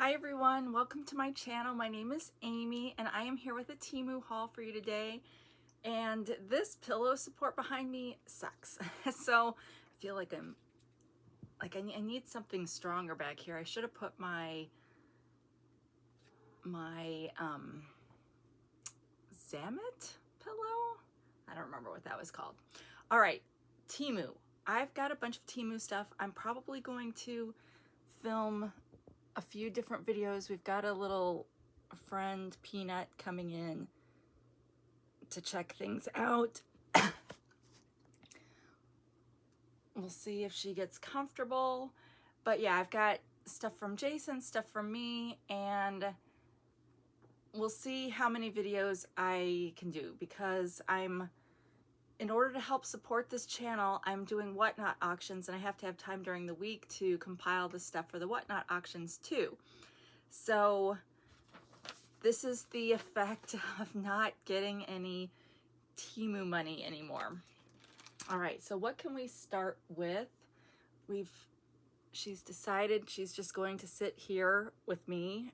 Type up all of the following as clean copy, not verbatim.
Hi everyone, welcome to my channel. My name is Amy and I am here with a Temu haul for you today. And this pillow support behind me sucks. So I feel like I need something stronger back here. I should have put my Zamet pillow? I don't remember what that was called. All right, Temu. I've got a bunch of Temu stuff. I'm probably going to film a few different videos. We've got a little friend, Peanut, coming in to check things out. We'll see if she gets comfortable. But yeah, I've got stuff from Jason, stuff from me, and we'll see how many videos I can do because in order to help support this channel, I'm doing Whatnot auctions and I have to have time during the week to compile the stuff for the Whatnot auctions too. So this is the effect of not getting any Temu money anymore. All right, so what can we start with? She's decided she's just going to sit here with me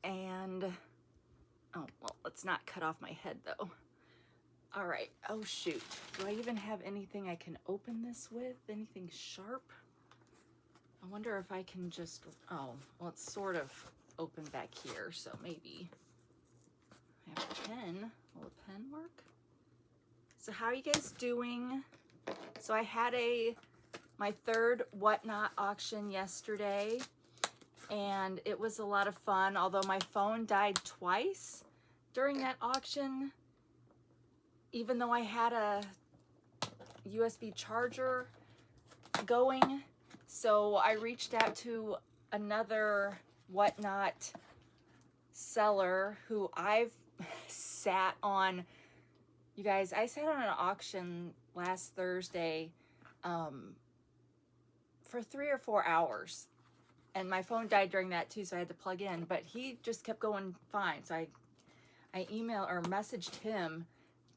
and, oh, well, let's not cut off my head though. All right, oh shoot. Do I even have anything I can open this with? Anything sharp? I wonder if I can just, oh, well, it's sort of open back here, so maybe. I have a pen. Will a pen work? So how are you guys doing? So I had my third Whatnot auction yesterday, and it was a lot of fun, although my phone died twice during that auction. Even though I had a USB charger going. So I reached out to another Whatnot seller who I've sat on. You guys, I sat on an auction last Thursday for 3 or 4 hours. And my phone died during that too, so I had to plug in. But he just kept going fine. So I emailed or messaged him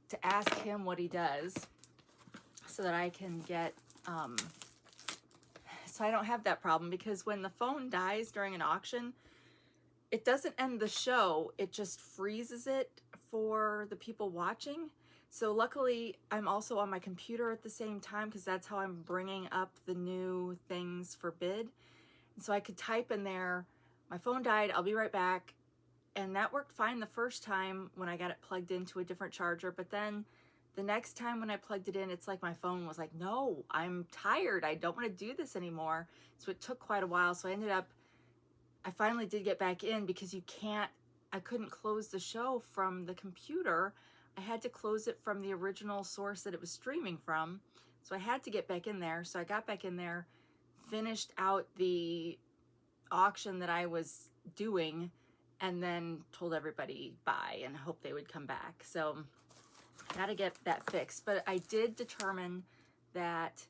to ask him what he does so that I can get, so I don't have that problem, because when the phone dies during an auction, it doesn't end the show, it just freezes it for the people watching. So luckily I'm also on my computer at the same time because that's how I'm bringing up the new things for bid. And so I could type in there, my phone died, I'll be right back. And that worked fine the first time when I got it plugged into a different charger. But then the next time when I plugged it in, it's like my phone was like, no, I'm tired. I don't want to do this anymore. So it took quite a while. So I finally did get back in because I couldn't close the show from the computer. I had to close it from the original source that it was streaming from. So I had to get back in there. So I got back in there, finished out the auction that I was doing, and then told everybody bye and hope they would come back. So gotta get that fixed. But I did determine that,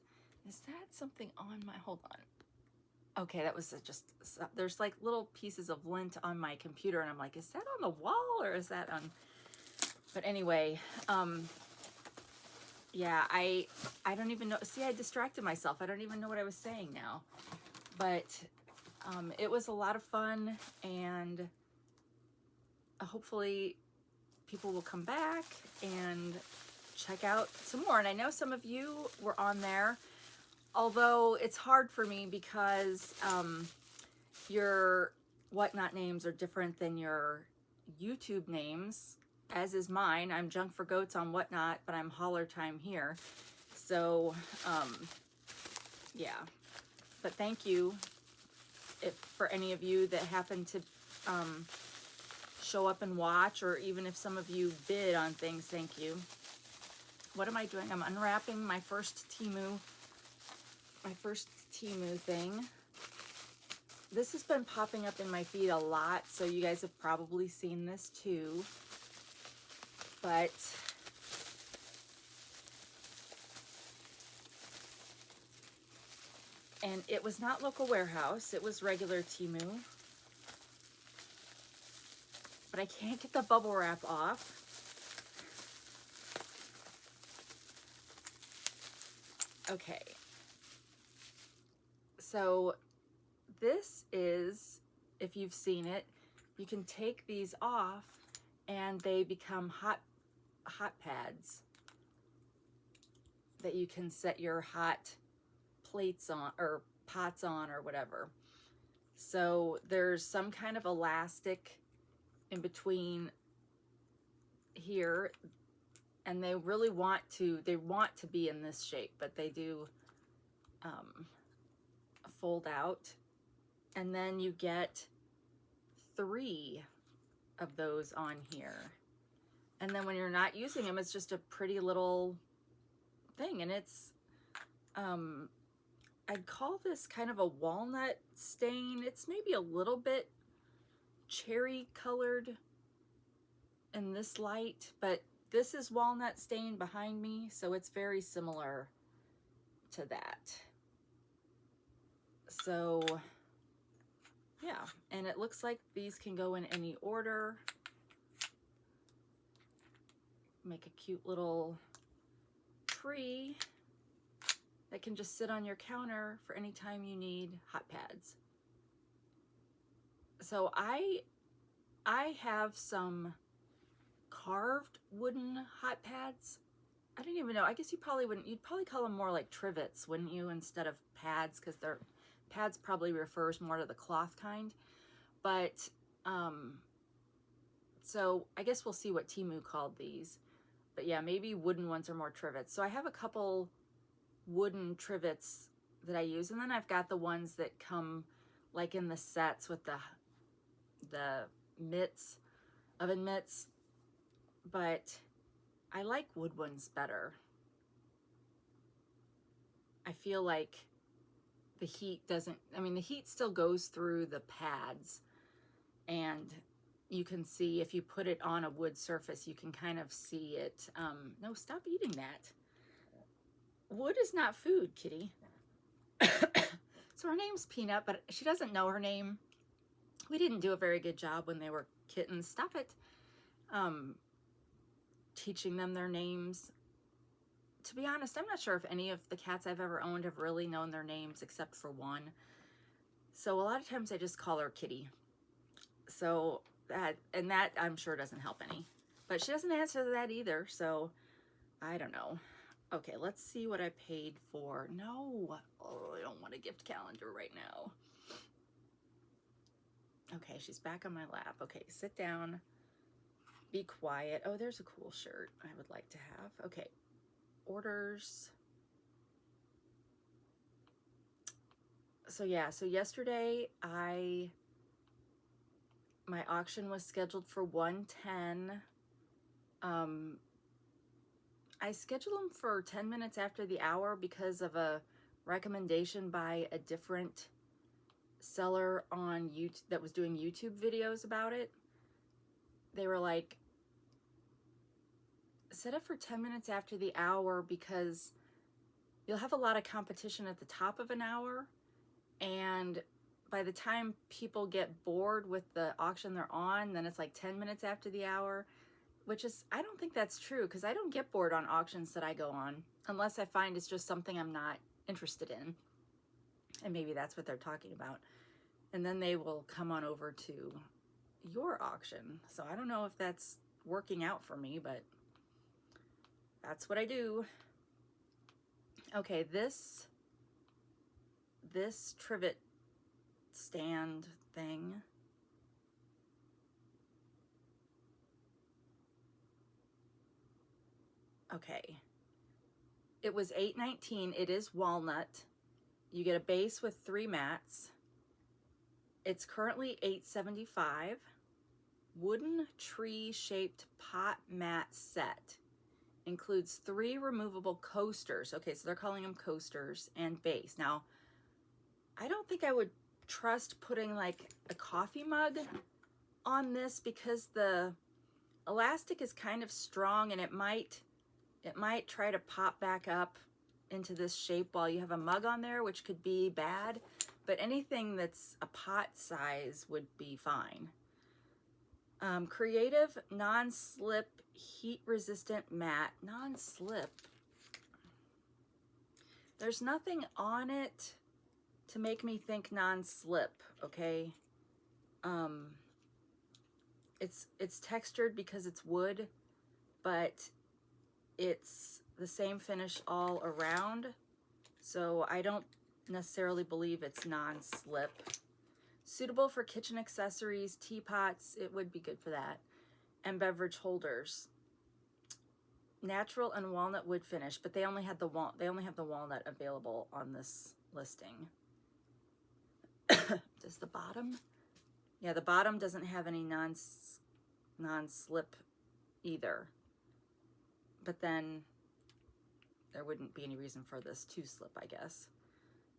is that something on my, hold on. Okay, that was just, there's like little pieces of lint on my computer and I'm like, is that on the wall or is that on, but anyway, yeah, I don't even know, see, I distracted myself. I don't even know what I was saying now, but it was a lot of fun, and hopefully people will come back and check out some more. And I know some of you were on there, although it's hard for me because your Whatnot names are different than your YouTube names, as is mine. I'm Junk for Goats on Whatnot, but I'm Holler Time here. So yeah, but thank you for any of you that happen to show up and watch, or even if some of you bid on things, thank you. What am I doing? I'm unwrapping my first Temu thing. This has been popping up in my feed a lot, so you guys have probably seen this too. But and it was not local warehouse, it was regular Temu. But I can't get the bubble wrap off. Okay. So this is if you've seen it, you can take these off and they become hot pads that you can set your hot plates on or pots on or whatever. So there's some kind of elastic in between here, and they really want to be in this shape, but they do fold out, and then you get 3 of those on here. And then when you're not using them, it's just a pretty little thing, and it's I'd call this kind of a walnut stain. It's maybe a little bit cherry colored in this light, but this is walnut stain behind me, so it's very similar to that. So yeah, and it looks like these can go in any order. Make a cute little tree that can just sit on your counter for any time you need hot pads. So I have some carved wooden hot pads. I didn't even know. I guess you probably wouldn't. You'd probably call them more like trivets, wouldn't you, instead of pads, because they're pads probably refers more to the cloth kind. But so I guess we'll see what Temu called these. But yeah, maybe wooden ones are more trivets. So I have a couple wooden trivets that I use, and then I've got the ones that come like in the sets with the mitts, oven mitts, but I like wood ones better. I feel like the heat doesn't, I mean, the heat still goes through the pads, and you can see if you put it on a wood surface, you can kind of see it. No, stop eating that. Wood is not food, kitty. So her name's Peanut, but she doesn't know her name. We didn't do a very good job when they were kittens. Stop it. Teaching them their names. To be honest, I'm not sure if any of the cats I've ever owned have really known their names except for one. So a lot of times I just call her Kitty. So that I'm sure doesn't help any. But she doesn't answer that either, so I don't know. Okay, let's see what I paid for. No, oh, I don't want a gift calendar right now. Okay, she's back on my lap. Okay, sit down. Be quiet. Oh, there's a cool shirt I would like to have. Okay, orders. So yeah, so yesterday my auction was scheduled for 1:10. I scheduled them for 10 minutes after the hour because of a recommendation by a different seller on YouTube that was doing YouTube videos about it. They were like, set it for 10 minutes after the hour because you'll have a lot of competition at the top of an hour, and by the time people get bored with the auction they're on, then it's like 10 minutes after the hour, which is, I don't think that's true, because I don't get bored on auctions that I go on unless I find it's just something I'm not interested in, and maybe that's what they're talking about, and then they will come on over to your auction. So I don't know if that's working out for me, but that's what I do. Okay, this trivet stand thing, okay, it was $8.19. It is walnut. You get a base with 3 mats. It's currently $8.75. Wooden tree shaped pot mat set. Includes 3 removable coasters. Okay, so they're calling them coasters, and base. Now, I don't think I would trust putting like a coffee mug on this because the elastic is kind of strong, and it might try to pop back up into this shape while you have a mug on there, which could be bad, but anything that's a pot size would be fine. Creative non-slip heat resistant mat. Non-slip. There's nothing on it to make me think non-slip, okay? It's textured because it's wood, but it's the same finish all around. So I don't necessarily believe it's non-slip. Suitable for kitchen accessories, teapots, it would be good for that, and beverage holders. Natural and walnut wood finish, but they only have the walnut available on this listing. Does the bottom? Yeah, the bottom doesn't have any non-slip either. But then there wouldn't be any reason for this to slip, I guess.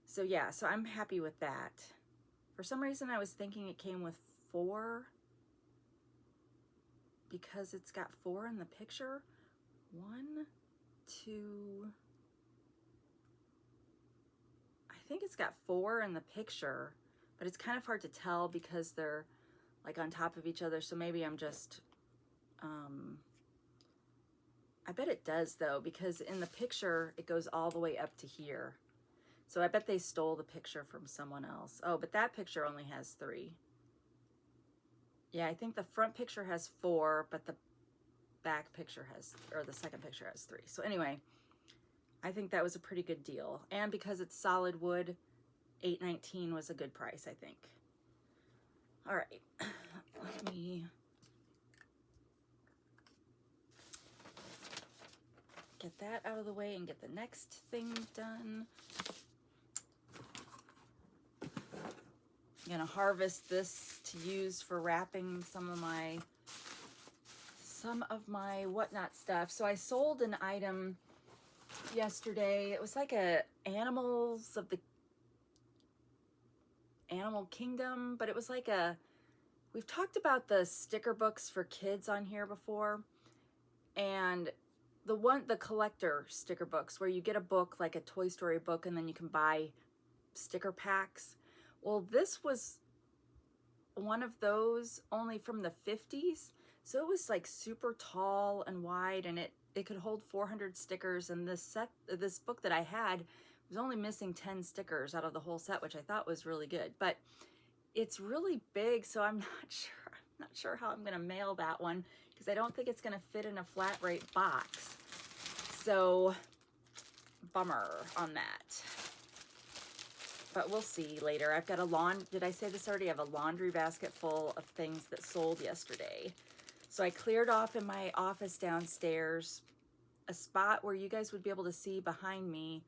So yeah, so I'm happy with that. For some reason, I was thinking it came with 4 because it's got 4 in the picture. 1, 2, I think it's got 4 in the picture, but it's kind of hard to tell because they're like on top of each other. So maybe I'm just, I bet it does though, because in the picture, it goes all the way up to here. So I bet they stole the picture from someone else. Oh, but that picture only has 3. Yeah, I think the front picture has 4, but the back picture has, or the second picture has 3. So anyway, I think that was a pretty good deal. And because it's solid wood, $8.19 was a good price, I think. All right, let me get that out of the way and get the next thing done. I'm gonna harvest this to use for wrapping some of my whatnot stuff. So I sold an item yesterday. It was like a Animals of the Animal Kingdom, but it was like we've talked about the sticker books for kids on here before, and the collector sticker books where you get a book like a Toy Story book and then you can buy sticker packs. Well, this was one of those, only from the 50s. So it was like super tall and wide, and it could hold 400 stickers. And this book that I had was only missing 10 stickers out of the whole set, which I thought was really good. But it's really big, so I'm not sure how I'm gonna mail that one, because I don't think it's gonna fit in a flat rate box. So bummer on that. But we'll see later. I've got did I say this already? I have a laundry basket full of things that sold yesterday. So I cleared off in my office downstairs a spot where you guys would be able to see behind me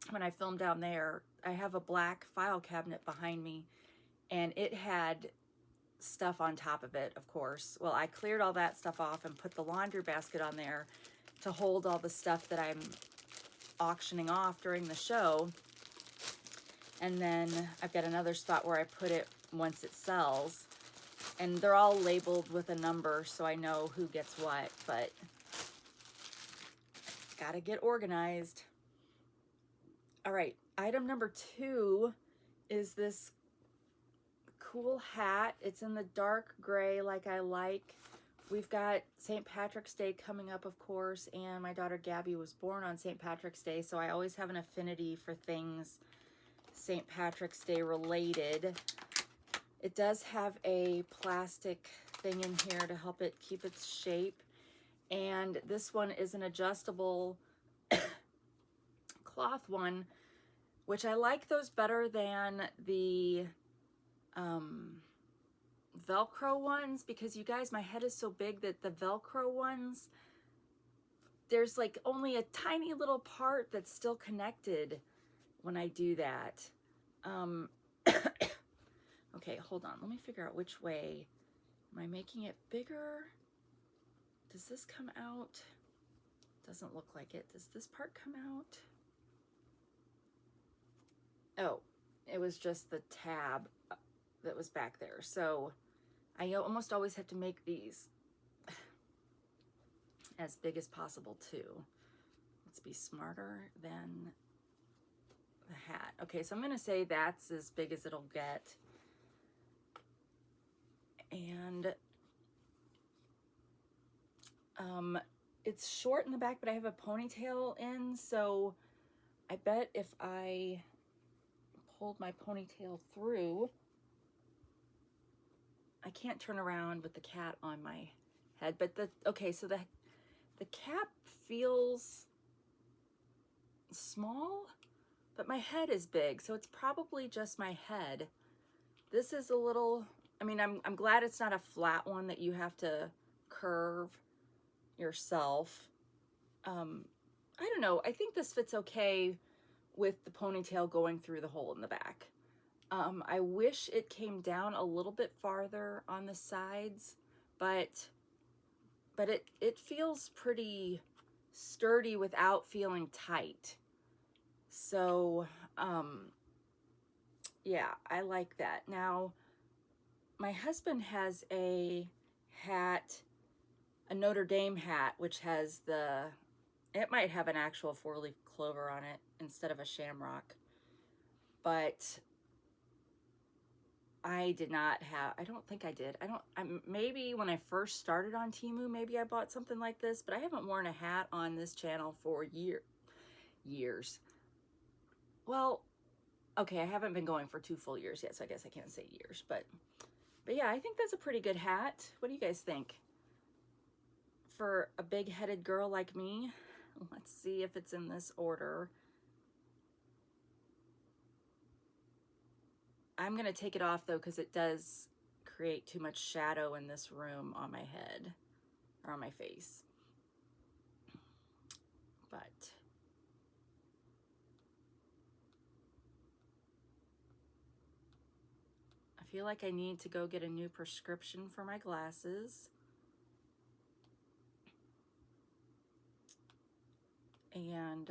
when I filmed down there. I have a black file cabinet behind me, and it had stuff on top of it, of course. Well, I cleared all that stuff off and put the laundry basket on there to hold all the stuff that I'm auctioning off during the show. And then I've got another spot where I put it once it sells. And they're all labeled with a number, so I know who gets what, but gotta get organized. All right, item number 2 is this cool hat. It's in the dark gray like I like. We've got St. Patrick's Day coming up, of course, and my daughter Gabby was born on St. Patrick's Day, so I always have an affinity for things St. Patrick's Day related. It does have a plastic thing in here to help it keep its shape. And this one is an adjustable cloth one, which I like those better than the Velcro ones, because you guys, my head is so big that the Velcro ones, there's like only a tiny little part that's still connected when I do that. Okay, hold on. Let me figure out which way. Am I making it bigger? Does this come out? Doesn't look like it. Does this part come out? Oh, it was just the tab that was back there. So I almost always have to make these as big as possible too. Let's be smarter than the hat. Okay, so I'm gonna say that's as big as it'll get. And it's short in the back, but I have a ponytail in, so I bet if I pulled my ponytail through, I can't turn around with the cat on my head, but okay, so the cap feels small, but my head is big, so it's probably just my head. This is a little, I mean, I'm glad it's not a flat one that you have to curve yourself. I don't know, I think this fits okay with the ponytail going through the hole in the back. I wish it came down a little bit farther on the sides, but it feels pretty sturdy without feeling tight. So, yeah, I like that. Now, my husband has a hat, a Notre Dame hat, which has it might have an actual 4-leaf clover on it instead of a shamrock, but I did not have, I don't think I did. Maybe when I first started on Temu, maybe I bought something like this, but I haven't worn a hat on this channel for years. Well, okay, I haven't been going for 2 full years yet, so I guess I can't say years, but yeah, I think that's a pretty good hat. What do you guys think? For a big-headed girl like me, let's see if it's in this order. I'm gonna take it off though, because it does create too much shadow in this room on my head, or on my face. But I feel like I need to go get a new prescription for my glasses. And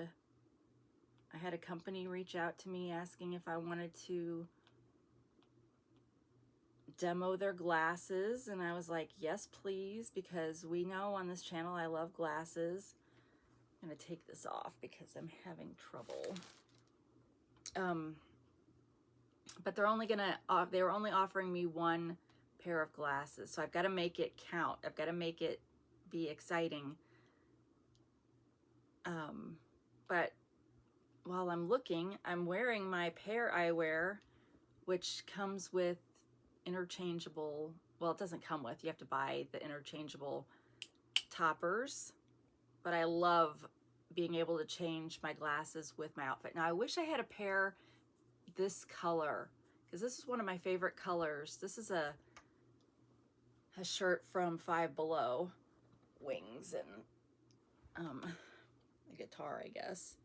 I had a company reach out to me asking if I wanted to demo their glasses, and I was like, yes please, because we know on this channel I love glasses. I'm gonna take this off because I'm having trouble. But they were only offering me 1 pair of glasses, so I've got to make it count. I've got to make it be exciting. But while I'm looking, I'm wearing my Pair Eyewear, which comes with interchangeable, well, it doesn't come with, you have to buy the interchangeable toppers, but I love being able to change my glasses with my outfit. Now, I wish I had a pair this color, because this is one of my favorite colors. This is a shirt from Five Below, wings and a guitar, I guess.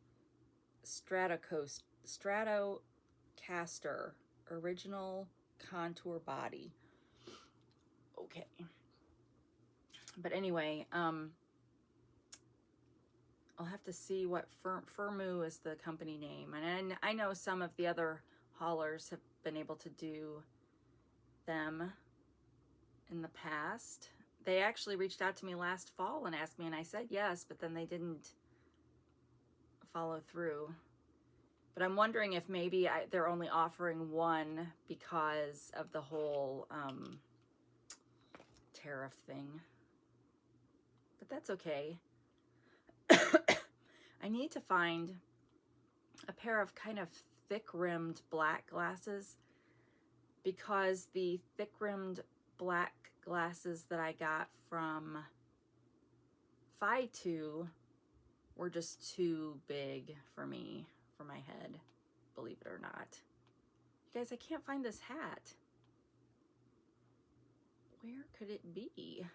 Stratocaster original contour body. Okay, but anyway, I'll have to see what Temu is the company name, and I know some of the other haulers have been able to do them in the past. They actually reached out to me last fall and asked me, and I said yes, but then they didn't follow through. But I'm wondering if maybe they're only offering 1 because of the whole tariff thing. But that's okay. I need to find a pair of kind of thick-rimmed black glasses, because the thick-rimmed black glasses that I got from Phi2 were just too big for me, for my head, believe it or not. You guys, I can't find this hat. Where could it be?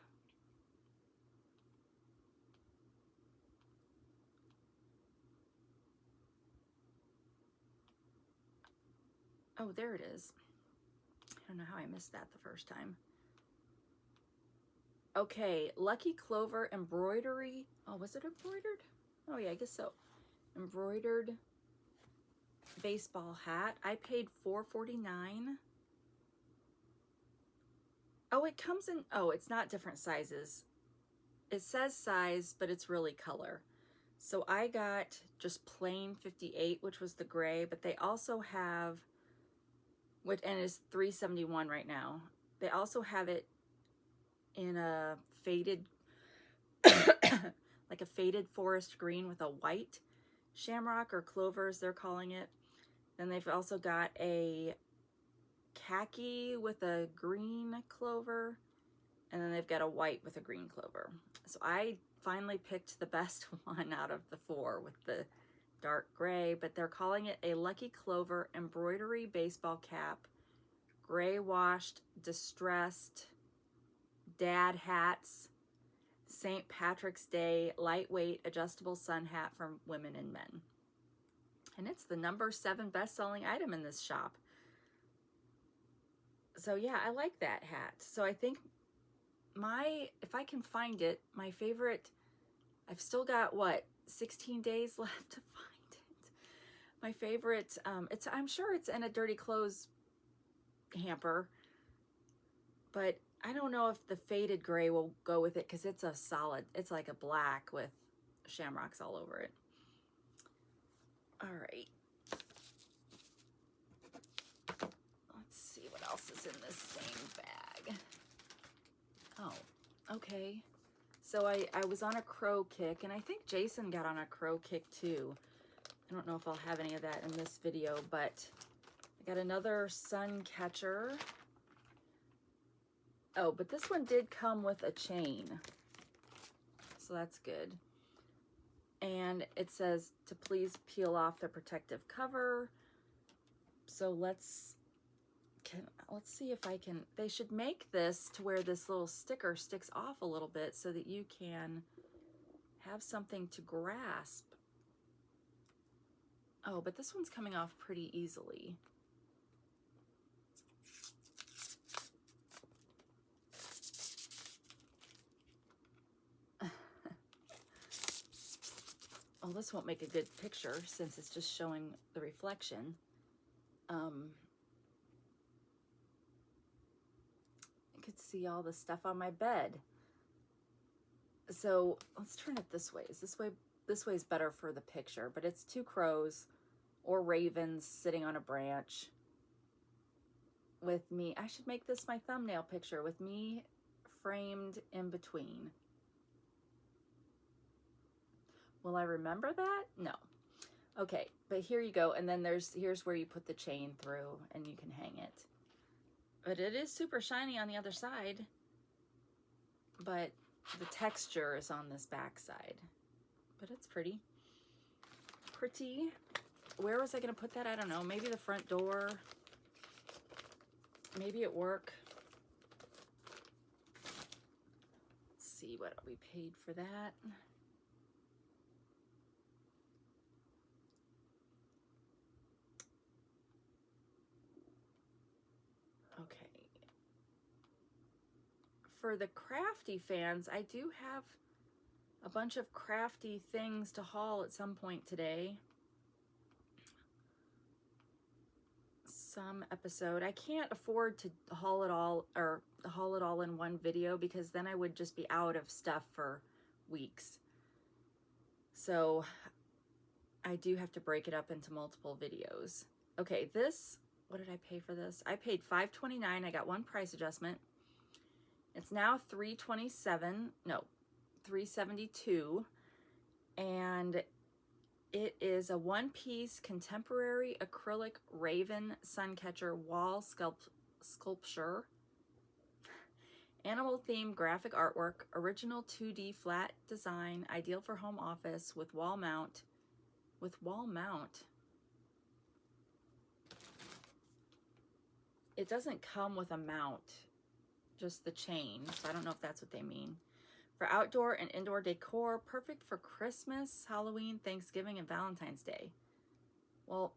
Oh, there it is. I don't know how I missed that the first time. Okay, Lucky Clover embroidery. Oh, was it embroidered? Oh yeah, I guess so. Embroidered baseball hat. I paid $4.49. Oh, it comes in, oh, it's not different sizes. It says size, but it's really color. So I got just plain 58, which was the gray, but they also have, and it's $3.71 right now. They also have it in a faded, like a faded forest green with a white shamrock or clover, as they're calling it. Then they've also got a khaki with a green clover, and then they've got a white with a green clover. So I finally picked the best one out of the 4 with the dark gray, but they're calling it a Lucky Clover embroidery baseball cap, gray washed, distressed, dad hats, St. Patrick's Day, lightweight, adjustable sun hat for women and men. And it's the #7 best-selling item in this shop. So yeah, I like that hat. So I think if I can find it, my favorite, I've still got, what, 16 days left to find it. My favorite, I'm sure it's in a dirty clothes hamper, but I don't know if the faded gray will go with it because it's a solid, it's like a black with shamrocks all over it. All right. Let's see what else is in this same bag. Oh, okay. So I was on a Crow kick, and I think Jason got on a Crow kick too. I don't know if I'll have any of that in this video, but I got another sun catcher. Oh, but this one did come with a chain, so that's good. And it says to please peel off the protective cover. So let's see if I can, they should make this to where this little sticker sticks off a little bit so that you can have something to grasp. Oh, but this one's coming off pretty easily. Oh, this won't make a good picture since it's just showing the reflection. You could see all the stuff on my bed. So let's turn it this way. This way is better for the picture, but it's 2 crows or ravens sitting on a branch with me. I should make this my thumbnail picture with me framed in between. Will I remember that? No. Okay, but here you go. And then here's where you put the chain through and you can hang it. But it is super shiny on the other side. But the texture is on this back side. But it's pretty. Pretty. Where was I going to put that? I don't know. Maybe the front door. Maybe at work. Let's see what we paid for that. Okay. For the crafty fans, I do have a bunch of crafty things to haul at some point today. Some episode. I can't afford to haul it all in one video because then I would just be out of stuff for weeks. So I do have to break it up into multiple videos. Okay, what did I pay for this? I paid $5.29. I got one price adjustment. It's now $3.72, and it is a 1-piece contemporary acrylic raven sun catcher wall sculpture, animal themed graphic artwork, original 2D flat design, ideal for home office with wall mount. It doesn't come with a mount, just the chain, so I don't know if that's what they mean. For outdoor and indoor decor, perfect for Christmas, Halloween, Thanksgiving, and Valentine's Day. Well,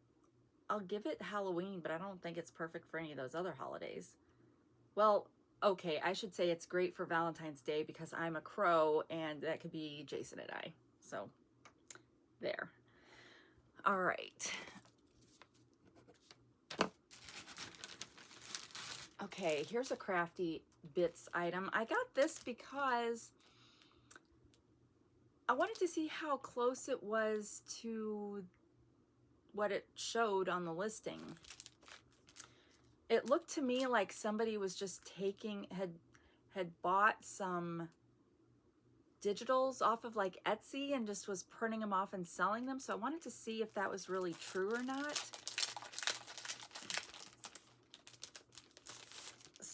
I'll give it Halloween, but I don't think it's perfect for any of those other holidays. Well, okay, I should say it's great for Valentine's Day because I'm a crow, and that could be Jason and I. So, there. All right. Okay, here's a crafty bits item. I got this because I wanted to see how close it was to what it showed on the listing. It looked to me like somebody was just had bought some digitals off of like Etsy and just was printing them off and selling them. So I wanted to see if that was really true or not.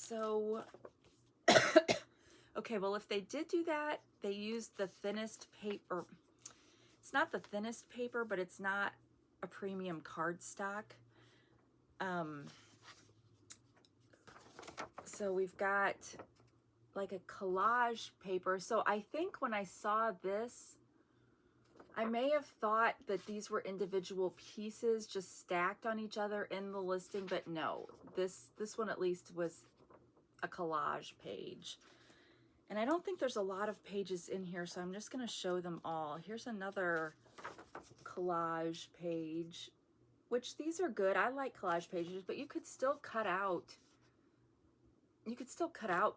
So, okay, well, if they did do that, they used the thinnest paper. It's not the thinnest paper, but it's not a premium cardstock. So we've got like a collage paper. So I think when I saw this, I may have thought that these were individual pieces just stacked on each other in the listing, but no, this one at least was a collage page. And I don't think there's a lot of pages in here, so I'm just going to show them all. Here's another collage page, which these are good. I like collage pages, but you could still cut out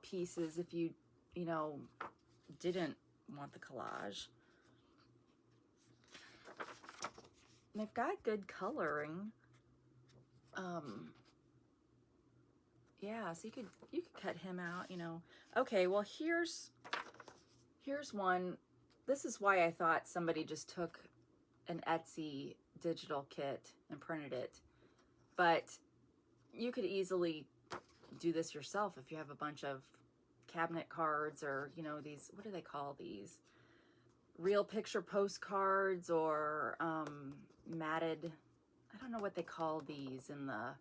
pieces if you know, didn't want the collage. And they've got good coloring. Yeah, so you could cut him out, you know. Okay, well here's one. This is why I thought somebody just took an Etsy digital kit and printed it. But you could easily do this yourself if you have a bunch of cabinet cards, or, you know, these, what do they call these? Real picture postcards, or matted, I don't know what they call these in the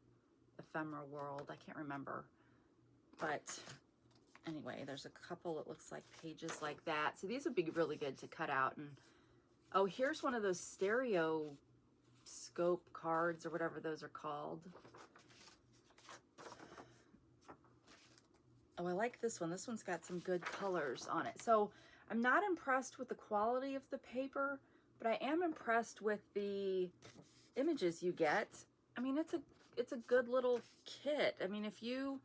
ephemera world. I can't remember. But anyway, there's a couple that looks like pages like that. So these would be really good to cut out. And oh, here's one of those stereo scope cards, or whatever those are called. Oh, I like this one. This one's got some good colors on it. So I'm not impressed with the quality of the paper, but I am impressed with the images you get. I mean, it's a good little kit. I mean, if you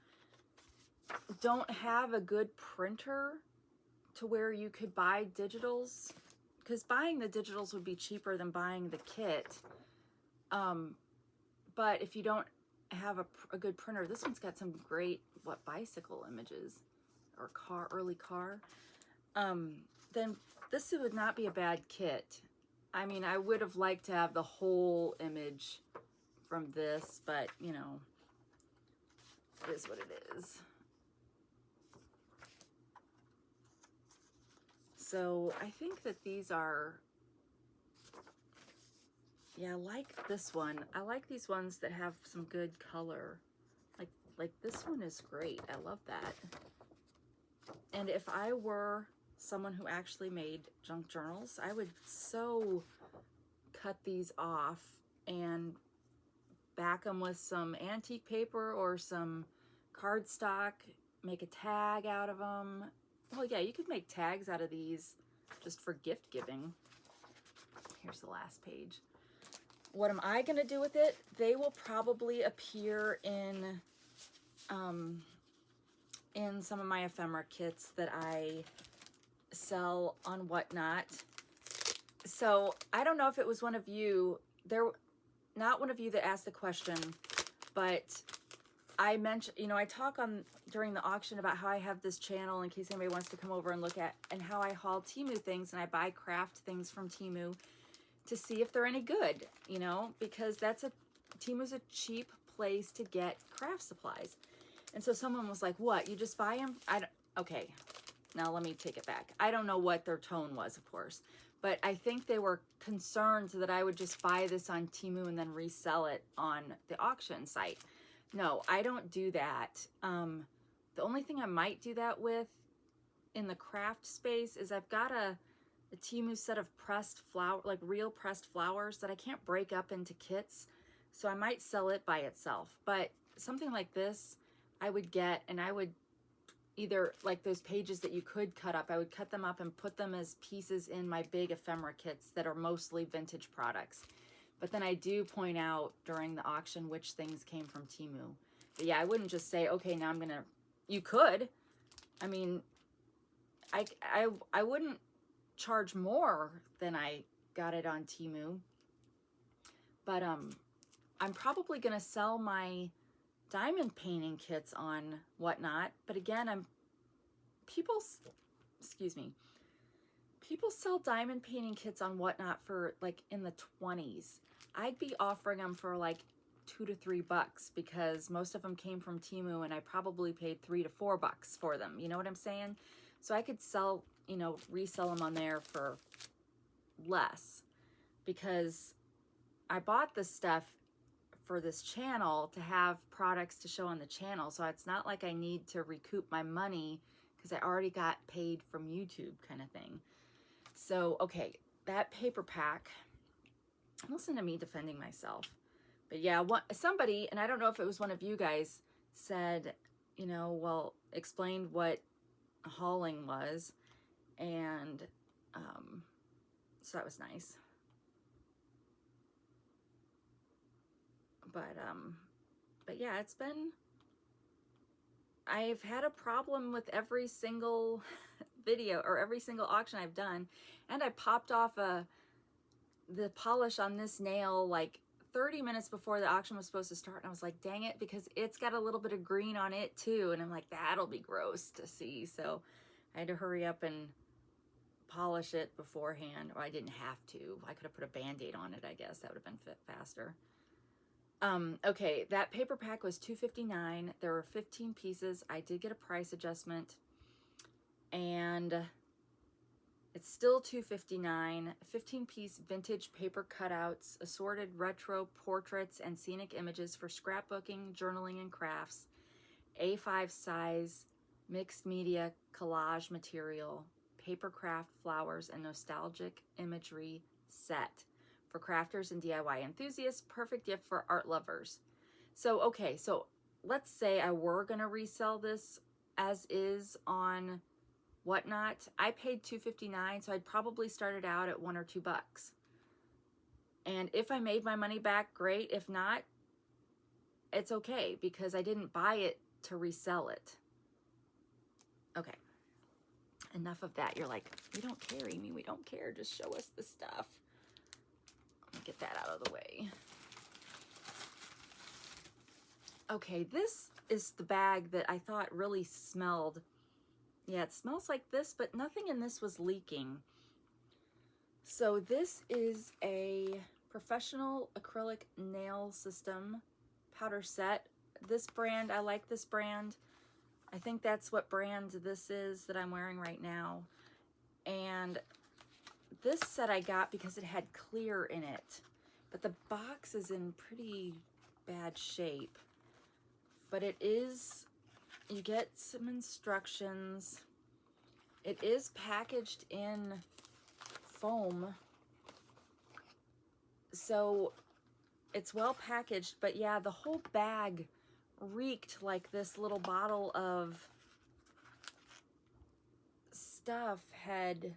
don't have a good printer to where you could buy digitals, because buying the digitals would be cheaper than buying the kit. But if you don't have a good printer, this one's got some great, bicycle images, or early car. Then this would not be a bad kit. I mean, I would have liked to have the whole image from this, but, you know, it is what it is. So I think that these are, yeah, I like this one. I like these ones that have some good color. Like this one is great. I love that. And if I were someone who actually made junk journals, I would so cut these off and back them with some antique paper or some cardstock, make a tag out of them. Well, yeah, you could make tags out of these just for gift giving. Here's the last page. What am I going to do with it? They will probably appear in some of my ephemera kits that I sell on Whatnot. So I don't know if it was one of you, not one of you that asked the question, but I mentioned, you know, I talk during the auction about how I have this channel in case anybody wants to come over and look at, and how I haul Temu things and I buy craft things from Temu to see if they're any good, you know, because Temu's a cheap place to get craft supplies. And so someone was like, what, you just buy them? Okay, now let me take it back. I don't know what their tone was, of course, but I think they were concerned that I would just buy this on Temu and then resell it on the auction site. No, I don't do that. The only thing I might do that with in the craft space is I've got a Temu set of pressed flower, like real pressed flowers that I can't break up into kits. So I might sell it by itself. But something like this, I would get, and I would either, like those pages that you could cut up, I would cut them up and put them as pieces in my big ephemera kits that are mostly vintage products. But then I do point out during the auction which things came from Temu. But yeah, I wouldn't just say, okay, now I'm gonna, you could. I mean, I wouldn't charge more than I got it on Temu. But I'm probably gonna sell my diamond painting kits on Whatnot. But again, people sell diamond painting kits on Whatnot for like in the 20s. I'd be offering them for like $2 to $3 because most of them came from Temu and I probably paid $3 to $4 for them. You know what I'm saying? So I could sell, you know, resell them on there for less because I bought this stuff for this channel to have products to show on the channel. So it's not like I need to recoup my money because I already got paid from YouTube kind of thing. So, okay, that paper pack, listen to me defending myself. But yeah, somebody, and I don't know if it was one of you guys, said, you know, well, explained what hauling was. And so that was nice. But yeah, it's been, I've had a problem with every single video or every single auction I've done. And I popped off the polish on this nail like 30 minutes before the auction was supposed to start. And I was like, dang it, because it's got a little bit of green on it too. And I'm like, that'll be gross to see. So I had to hurry up and polish it beforehand. Or I didn't have to. I could have put a Band-Aid on it, I guess. That would have been faster. Okay, that paper pack was $2.59. There were 15 pieces. I did get a price adjustment. And it's still $2.59. 15-piece vintage paper cutouts, assorted retro portraits and scenic images for scrapbooking, journaling, and crafts. A5 size mixed media collage material, paper craft flowers, and nostalgic imagery set for crafters and DIY enthusiasts. Perfect gift for art lovers. So, okay, so let's say I were going to resell this as is on Whatnot. I paid $2.59, so I'd probably started out at $1 or $2. And if I made my money back, great. If not, it's okay because I didn't buy it to resell it. Okay, enough of that. You're like, we don't care, Aimee. We don't care. Just show us the stuff. Let me get that out of the way. Okay, this is the bag that I thought really smelled. Yeah, it smells like this, but nothing in this was leaking. So this is a professional acrylic nail system powder set. This brand, I like this brand. I think that's what brand this is that I'm wearing right now. And this set I got because it had clear in it, but the box is in pretty bad shape. But it is, you get some instructions. It is packaged in foam, so it's well packaged, but yeah, the whole bag reeked like this little bottle of stuff had,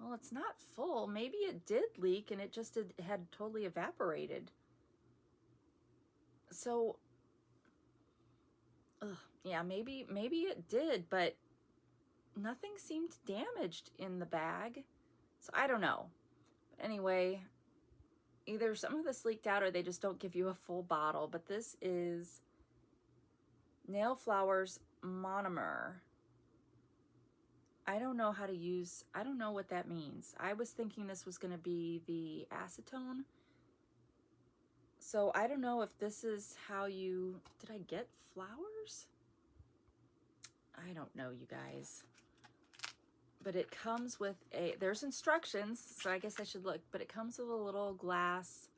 well, it's not full. Maybe it did leak and it just had totally evaporated. So, yeah, maybe it did, but nothing seemed damaged in the bag. So I don't know. Anyway, either some of this leaked out or they just don't give you a full bottle. But this is Nail Flowers Monomer. I don't know how to use, I don't know what that means. I was thinking this was going to be the acetone. So I don't know if this is how you, did I get flowers? I don't know, you guys. But it comes with a, there's instructions, so I guess I should look, but it comes with a little glass.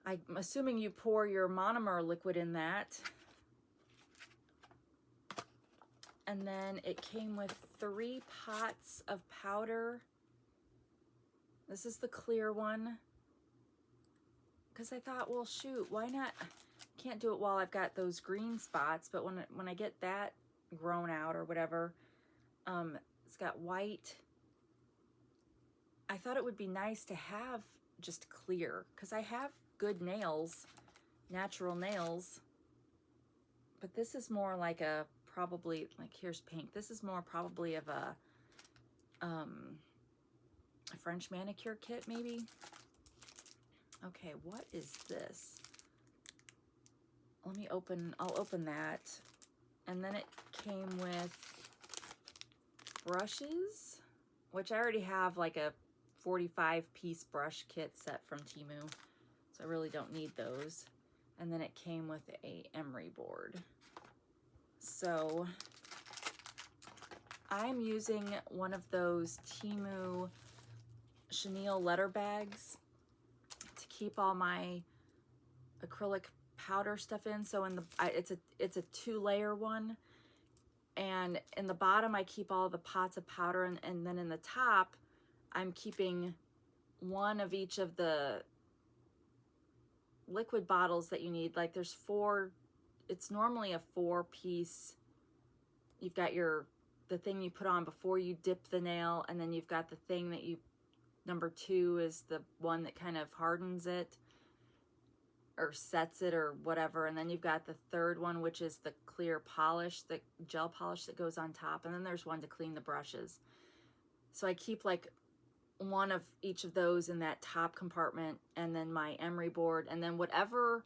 I'm assuming you pour your monomer liquid in that. And then it came with 3 pots of powder. This is the clear one. Because I thought, well, shoot, why not? Can't do it while I've got those green spots, but when I get that grown out or whatever, it's got white. I thought it would be nice to have just clear, because I have good nails, natural nails, but this is more like a, probably, like here's pink. This is more probably of a French manicure kit maybe. Okay, what is this? Let me open, I'll open that. And then it came with brushes, which I already have like a 45-piece brush kit set from Temu. so I really don't need those. And then it came with a emery board. So I'm using one of those Temu chenille letter bags to keep all my acrylic powder stuff in. So in the it's a 2-layer one, and in the bottom I keep all the pots of powder, and then in the top I'm keeping one of each of the liquid bottles that you need. Like there's 4, it's normally a 4-piece. You've got the thing you put on before you dip the nail, and then you've got the thing that you, number 2 is the one that kind of hardens it or sets it or whatever, and then you've got the 3rd one, which is the clear polish, the gel polish that goes on top, and then there's one to clean the brushes. So I keep like one of each of those in that top compartment, and then my emery board, and then whatever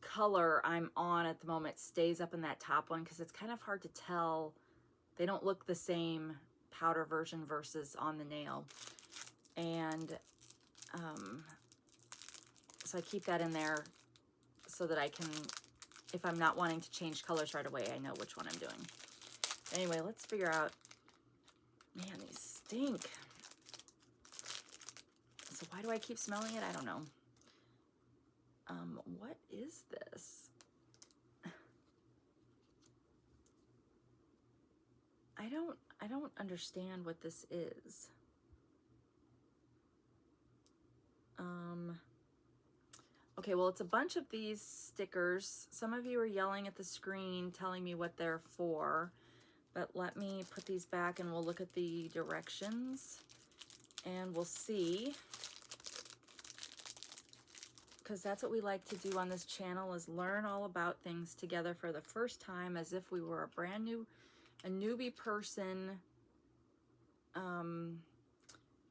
color I'm on at the moment stays up in that top one, because it's kind of hard to tell. They don't look the same, powder version versus on the nail. And so I keep that in there so that I can, if I'm not wanting to change colors right away, I know which one I'm doing. Anyway, let's figure out, man, these stink. So why do I keep smelling it? I don't know. What is this? I don't understand what this is. Okay, well, it's a bunch of these stickers. Some of you are yelling at the screen telling me what they're for, but let me put these back and we'll look at the directions and we'll see, because that's what we like to do on this channel, is learn all about things together for the first time, as if we were a newbie person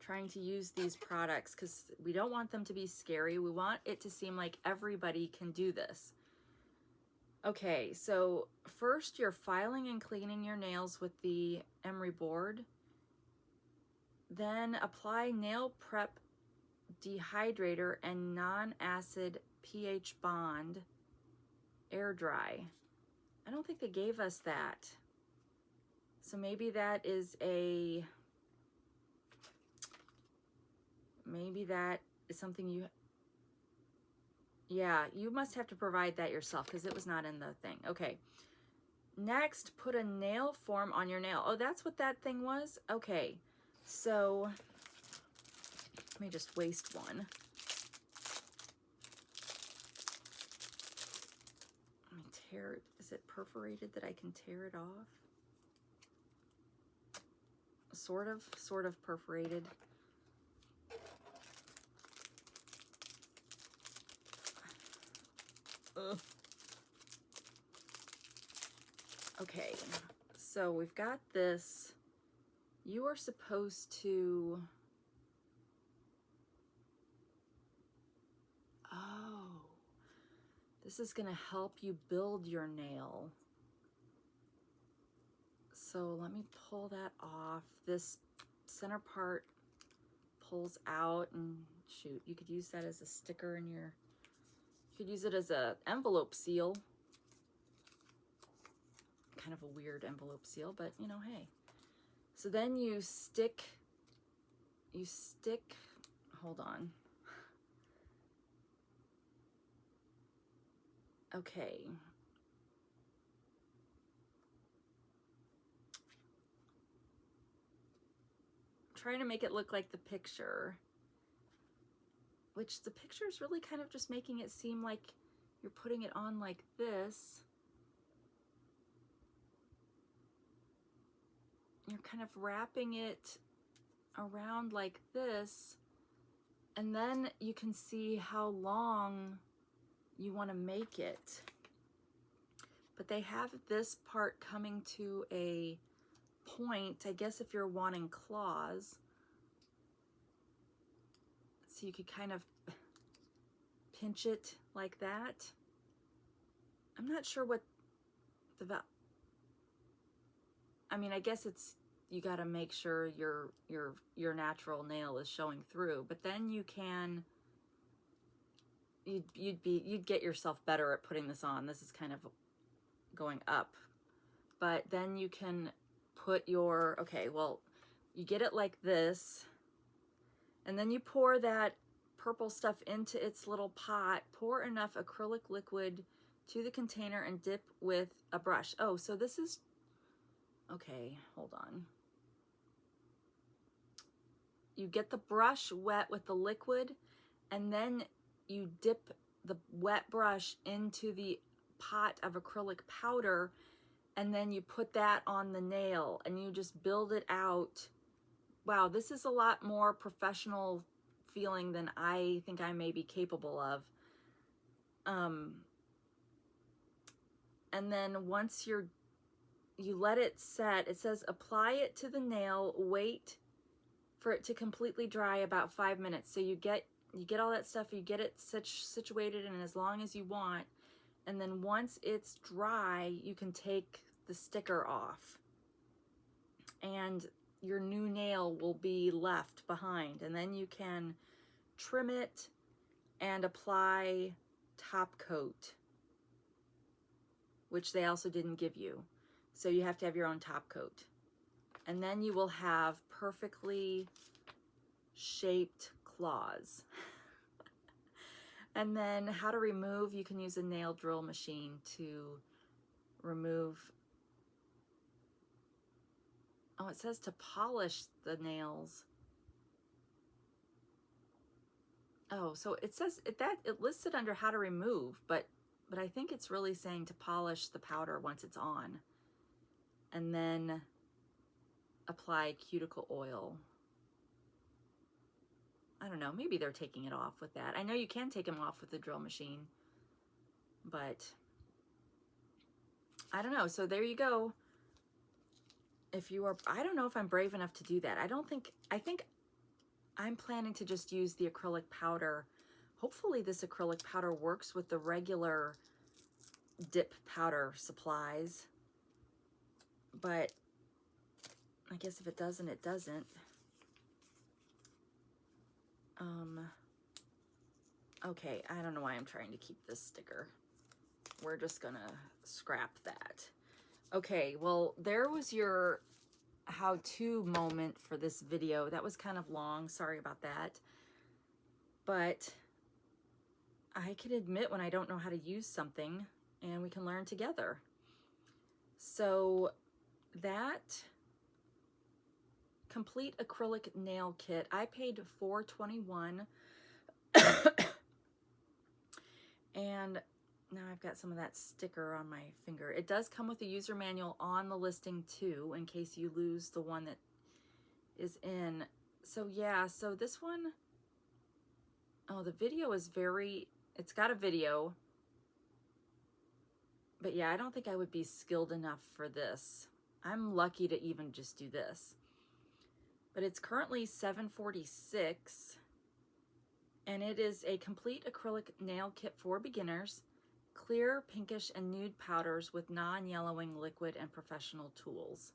trying to use these products, because we don't want them to be scary. We want it to seem like everybody can do this. Okay, so first you're filing and cleaning your nails with the emery board. Then apply nail prep dehydrator and non-acid pH bond, air dry. I don't think they gave us that. So maybe that is something you, yeah, you must have to provide that yourself, because it was not in the thing. Okay. Next, put a nail form on your nail. Oh, that's what that thing was? Okay. So let me just waste one. Let me tear it. Is it perforated that I can tear it off? Sort of perforated. Ugh. Okay, so we've got this. You are supposed to, oh, this is gonna help you build your nail. So let me pull that off. This center part pulls out, and shoot, you could use that as a sticker in your, you could use it as a envelope seal. Kind of a weird envelope seal, but you know, hey. So then you stick, hold on. Okay. Trying to make it look like the picture, which the picture is really kind of just making it seem like you're putting it on like this. You're kind of wrapping it around like this, and then you can see how long you want to make it. But they have this part coming to a point, I guess, if you're wanting claws. So you could kind of pinch it like that. I'm not sure what the I mean, I guess it's, you got to make sure your natural nail is showing through, but then you can you'd get yourself better at putting this on. This is kind of going up, but then you can put your, okay, well, you get it like this, and then you pour that purple stuff into its little pot. Pour enough acrylic liquid to the container and dip with a brush. Oh, so this is, okay, hold on. You get the brush wet with the liquid, and then you dip the wet brush into the pot of acrylic powder, and then you put that on the nail and you just build it out. Wow, this is a lot more professional feeling than I think I may be capable of. And then once you let it set, it says apply it to the nail, wait for it to completely dry, about 5 minutes. So you get all that stuff, you get it situated and as long as you want, and then once it's dry, you can take the sticker off and your new nail will be left behind, and then you can trim it and apply top coat, which they also didn't give you. So you have to have your own top coat. And then you will have perfectly shaped claws. And then how to remove, you can use a nail drill machine to remove. Oh, it says to polish the nails. Oh, so it says it lists it under how to remove, but I think it's really saying to polish the powder once it's on. And then apply cuticle oil. I don't know, maybe they're taking it off with that. I know you can take them off with the drill machine, but I don't know. So there you go. If you are, I don't know if I'm brave enough to do that. I think I'm planning to just use the acrylic powder. Hopefully this acrylic powder works with the regular dip powder supplies, but I guess if it doesn't, it doesn't. Okay, I don't know why I'm trying to keep this sticker. We're just gonna scrap that. Okay, well, there was your how-to moment for this video. That was kind of long, sorry about that. But I can admit when I don't know how to use something, and we can learn together. So that complete acrylic nail kit, I paid $4.21. And now I've got some of that sticker on my finger. It does come with a user manual on the listing too, in case you lose the one that is in. So yeah, so this one, oh, the video is it's got a video. But yeah, I don't think I would be skilled enough for this. I'm lucky to even just do this. But it's currently $7.46. And it is a complete acrylic nail kit for beginners. Clear, pinkish, and nude powders with non-yellowing liquid and professional tools.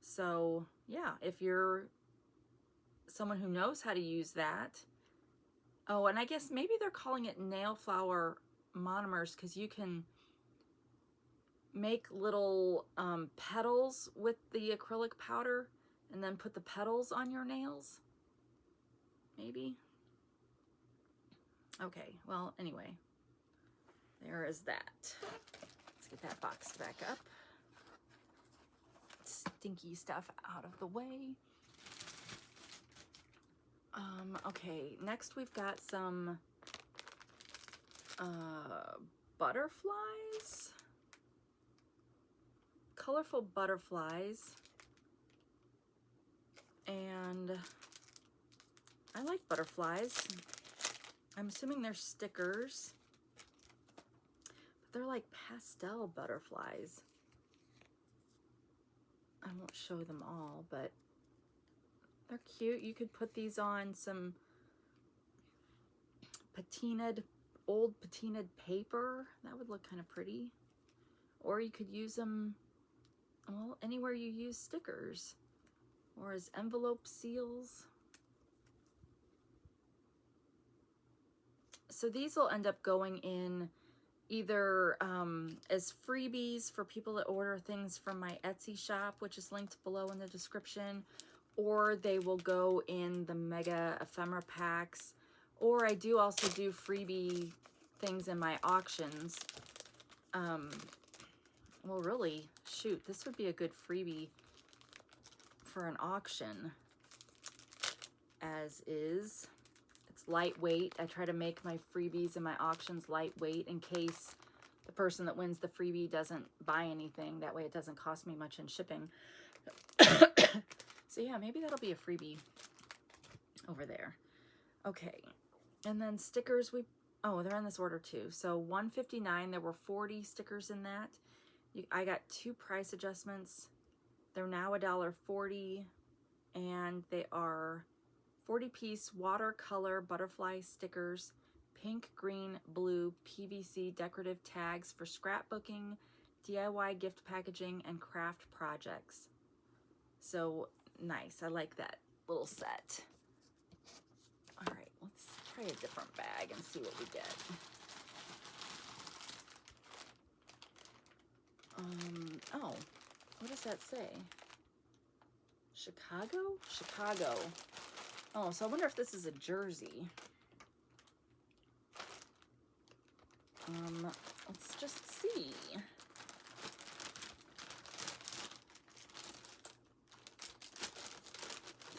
So yeah, if you're someone who knows how to use that. Oh, and I guess maybe they're calling it nail flower monomers because you can make little petals with the acrylic powder and then put the petals on your nails. Maybe. Okay, well, anyway, there is that. Let's get that boxed back up. Stinky stuff out of the way. Okay, next we've got some butterflies. Colorful butterflies. And I like butterflies. I'm assuming they're stickers, but they're like pastel butterflies. I won't show them all, but they're cute. You could put these on some old patinaed paper. That would look kind of pretty. Or you could use them, well, anywhere you use stickers, or as envelope seals. So these will end up going in either as freebies for people that order things from my Etsy shop, which is linked below in the description, or they will go in the mega ephemera packs, or I do also do freebie things in my auctions. Well, really, shoot, this would be a good freebie for an auction, as is. It's lightweight. I try to make my freebies and my auctions lightweight in case the person that wins the freebie doesn't buy anything. That way it doesn't cost me much in shipping. So yeah, maybe that'll be a freebie over there. Okay, and then stickers, oh, they're in this order too. So $159, there were 40 stickers in that. I got 2 price adjustments. They're now $1.40, and they are 40-piece watercolor butterfly stickers, pink, green, blue PVC decorative tags for scrapbooking, DIY gift packaging, and craft projects. So nice. I like that little set. All right, let's try a different bag and see what we get. Oh, what does that say? Chicago? Chicago. Oh, so I wonder if this is a jersey. Let's just see.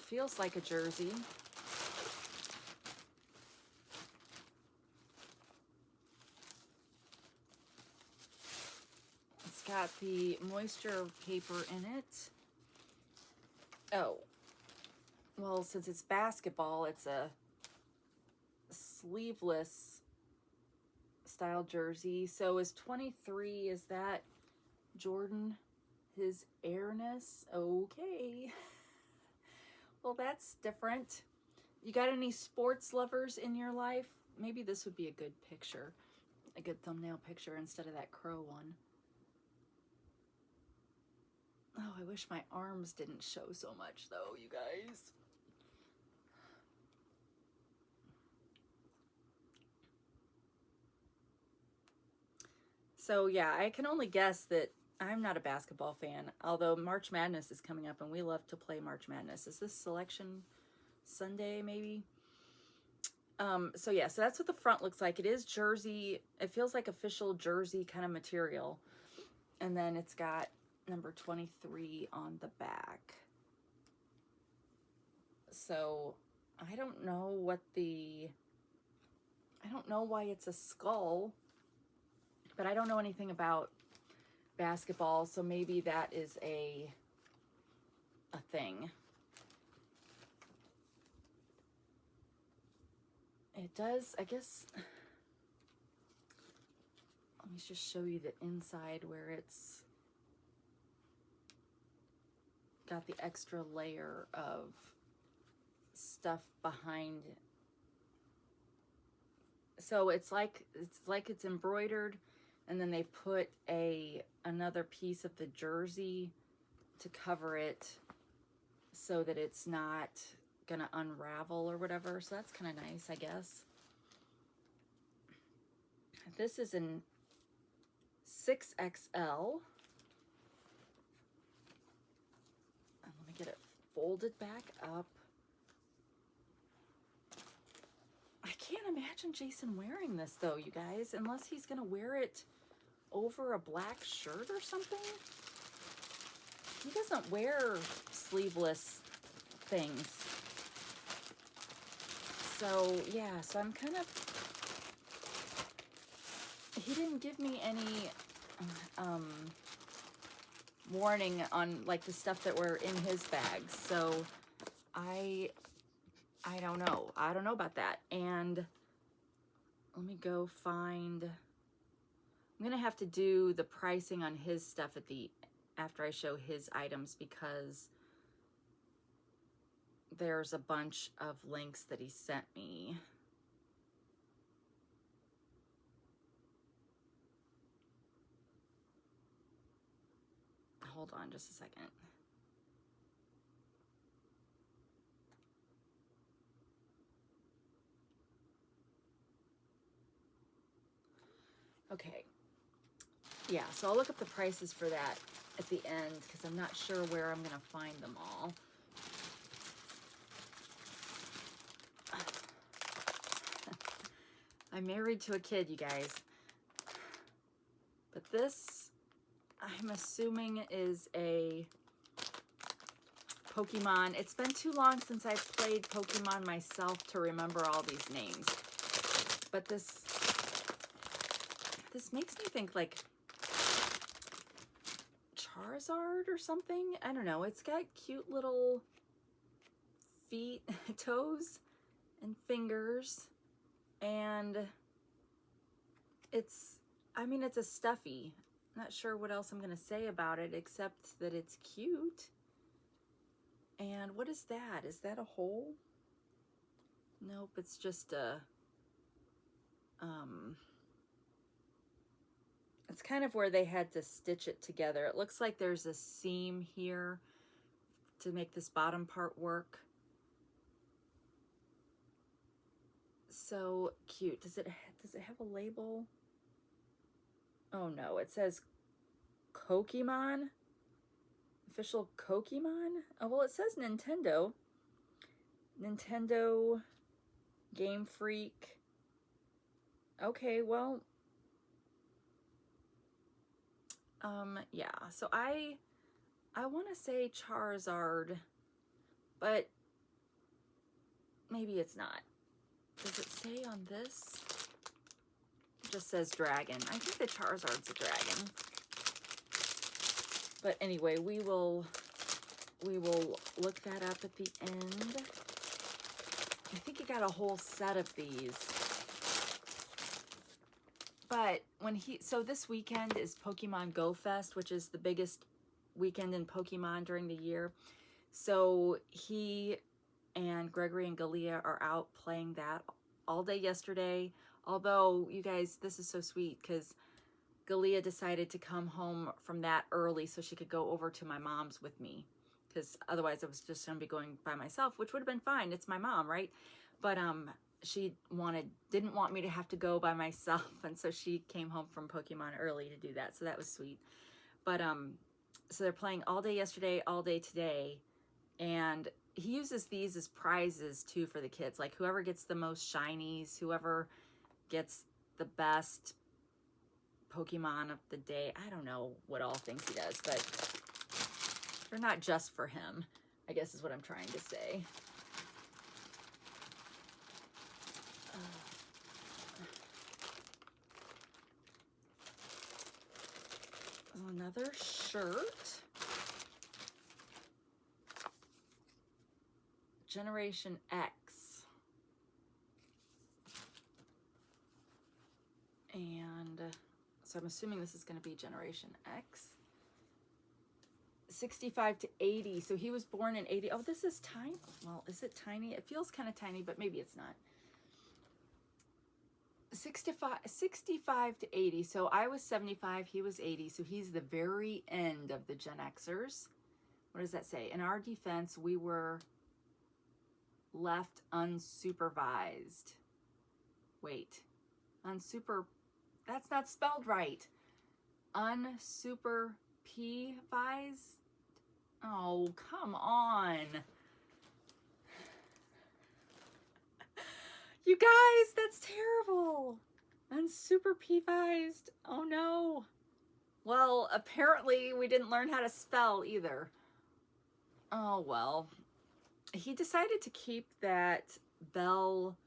Feels like a jersey. It's got the moisture paper in it. Oh, well, since it's basketball, it's a sleeveless style jersey. So is 23, is that Jordan, his airness? Okay. Well, that's different. You got any sports lovers in your life? Maybe this would be a good picture, a good thumbnail picture instead of that Crow one. Oh, I wish my arms didn't show so much though, you guys. So yeah, I can only guess that I'm not a basketball fan, although March Madness is coming up and we love to play March Madness. Is this Selection Sunday maybe? So yeah, so that's what the front looks like. It is jersey. It feels like official jersey kind of material. And then it's got number 23 on the back. So I don't know why it's a skull, but I don't know anything about basketball, so maybe that is a thing. It does, I guess. Let me just show you the inside where it's got the extra layer of stuff behind. So it's like it's embroidered, and then they put another piece of the jersey to cover it so that it's not gonna unravel or whatever. So that's kind of nice, I guess. This is in 6XL. Let me get it folded back up. I can't imagine Jason wearing this though, you guys, unless he's gonna wear it over a black shirt or something. He doesn't wear sleeveless things. So yeah, so I'm kind of, he didn't give me any warning on like the stuff that were in his bags. So I don't know. I don't know about that. And let me go find, I'm gonna have to do the pricing on his stuff after I show his items, because there's a bunch of links that he sent me. Hold on just a second. Okay. Yeah, so I'll look up the prices for that at the end because I'm not sure where I'm going to find them all. I'm married to a kid, you guys. But this, I'm assuming, is a Pokemon. It's been too long since I've played Pokemon myself to remember all these names. But this makes me think like Charizard or something. I don't know. It's got cute little feet, toes, and fingers. And it's, I mean, it's a stuffy. Not sure what else I'm going to say about it except that it's cute. And what is that? Is that a hole? Nope, it's just a, it's kind of where they had to stitch it together. It looks like there's a seam here to make this bottom part work. So cute. Does it have a label? Oh no, it says Pokemon. Official Pokemon? Oh, well, it says Nintendo. Nintendo, Game Freak. Okay, well, yeah. So I want to say Charizard, but maybe it's not. Does it say on this? It just says dragon. I think the Charizard's a dragon. But anyway, we will look that up at the end. I think he got a whole set of these. But so this weekend is Pokemon Go Fest, which is the biggest weekend in Pokemon during the year. So he and Gregory and Galia are out playing that all day yesterday. Although, you guys, this is so sweet because Galia decided to come home from that early so she could go over to my mom's with me. Because otherwise I was just going to be going by myself, which would have been fine. It's my mom, right? But she didn't want me to have to go by myself. And so she came home from Pokemon early to do that. So that was sweet. But so they're playing all day yesterday, all day today. And he uses these as prizes too for the kids. Like whoever gets the most shinies, whoever gets the best Pokemon of the day. I don't know what all things he does, but they're not just for him, I guess is what I'm trying to say. Another shirt. Generation X. And so I'm assuming this is going to be Generation X. 65 to 80. So he was born in 80. Oh, this is tiny. Well, is it tiny? It feels kind of tiny, but maybe it's not. 65 to 80. So I was 75, he was 80. So he's the very end of the Gen Xers. What does that say? In our defense, we were left unsupervised. Wait. That's not spelled right. Unsupervised? Oh, come on. You guys, that's terrible. Unsupervised. Oh no. Well, apparently we didn't learn how to spell either. Oh well. He decided to keep that bell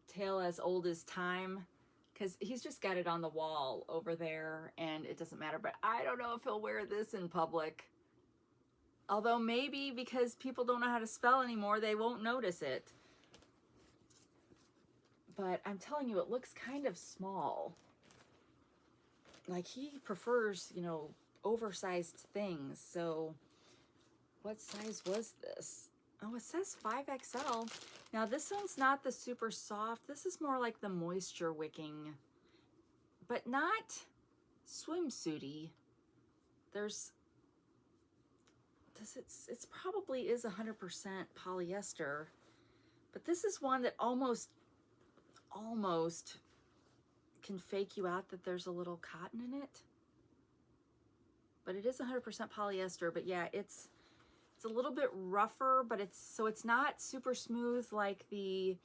tale as old as time because he's just got it on the wall over there and it doesn't matter. But I don't know if he'll wear this in public. Although maybe because people don't know how to spell anymore, they won't notice it. But I'm telling you, it looks kind of small. Like he prefers, you know, oversized things. So what size was this? Oh, it says 5XL. Now this one's not the super soft. This is more like the moisture wicking, but not swimsuity. It's probably is 100% polyester, but this is one that almost can fake you out that there's a little cotton in it. But it is 100% polyester, but yeah, it's a little bit rougher, but it's not super smooth like the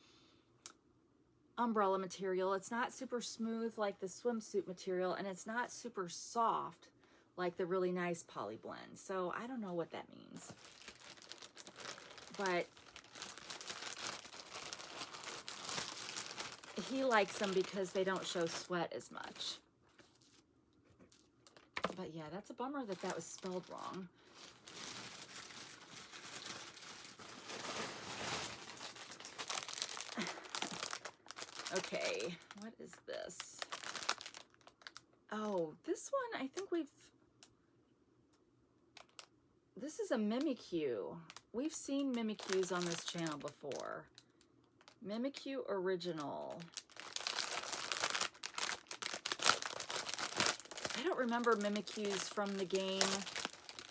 umbrella material. It's not super smooth like the swimsuit material, and it's not super soft like the really nice poly blend. So I don't know what that means. But he likes them because they don't show sweat as much. But yeah, that's a bummer that that was spelled wrong. Okay, what is this? Oh, this one, I think this is a Mimikyu. We've seen Mimikyus on this channel before. Mimikyu Original. I don't remember Mimikyus from the game.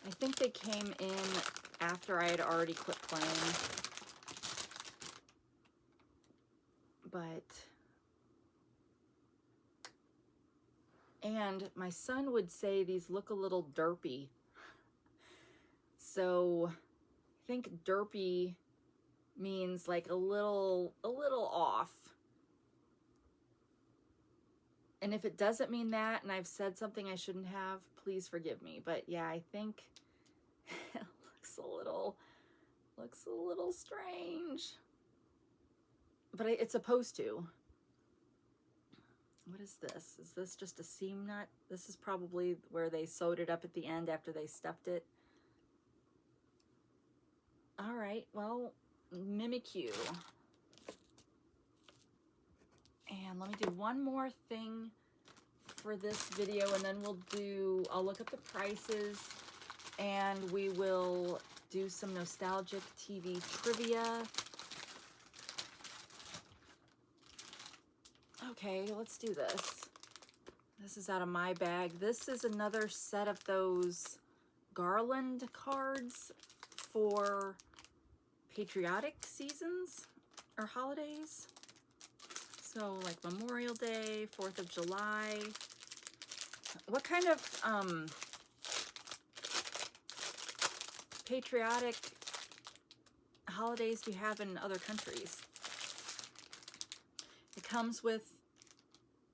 I think they came in after I had already quit playing. But, and my son would say these look a little derpy. So I think derpy means like a little off. And if it doesn't mean that, and I've said something I shouldn't have, please forgive me. But yeah, I think it looks a little strange. But it's supposed to. What is this? Is this just a seam nut? This is probably where they sewed it up at the end after they stuffed it. All right, well, Mimikyu. And let me do one more thing for this video, and then I'll look up the prices, and we will do some nostalgic TV trivia. Okay, let's do this. This is out of my bag. This is another set of those garland cards for patriotic seasons or holidays. So like Memorial Day, 4th of July. What kind of patriotic holidays do you have in other countries? It comes with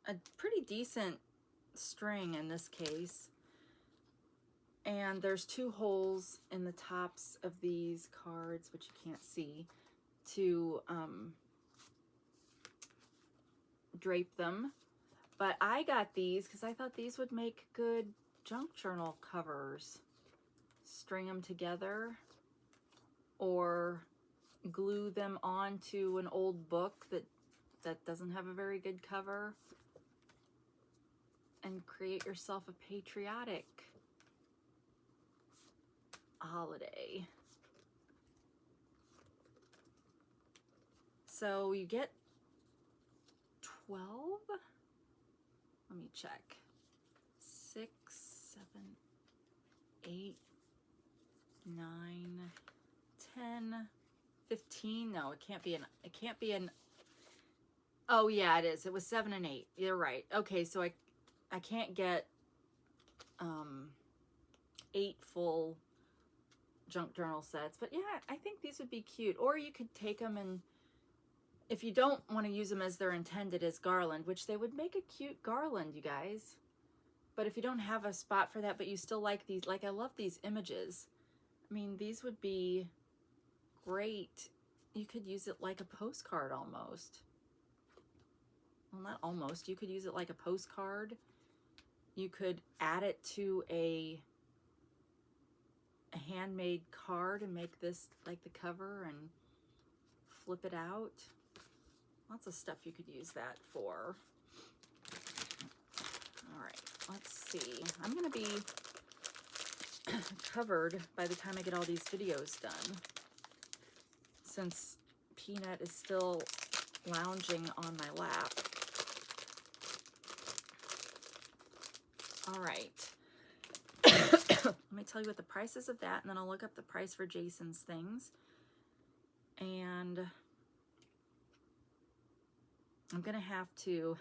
a pretty decent string in this case. And there's 2 holes in the tops of these cards, which you can't see, to drape them. But I got these because I thought these would make good junk journal covers. String them together or glue them onto an old book that doesn't have a very good cover and create yourself a patriotic holiday. So you get 12? Let me check. 6, 7, 8, 9, 10, 15. No, it can't be an, oh yeah, it is. It was 7 and 8. You're right. Okay, so I can't get 8 full junk journal sets, but yeah, I think these would be cute. Or you could take them, and if you don't want to use them as they're intended as garland, which they would make a cute garland, you guys. But if you don't have a spot for that, but you still like these, like I love these images. I mean, these would be great. You could use it like a postcard almost. Well, not almost. You could use it like a postcard. You could add it to a handmade card and make this like the cover and flip it out. Lots of stuff you could use that for. All right, let's see. I'm gonna be covered by the time I get all these videos done, since Peanut is still lounging on my lap. All right. Let me tell you what the price is of that, and then I'll look up the price for Jason's things. And I'm gonna have to,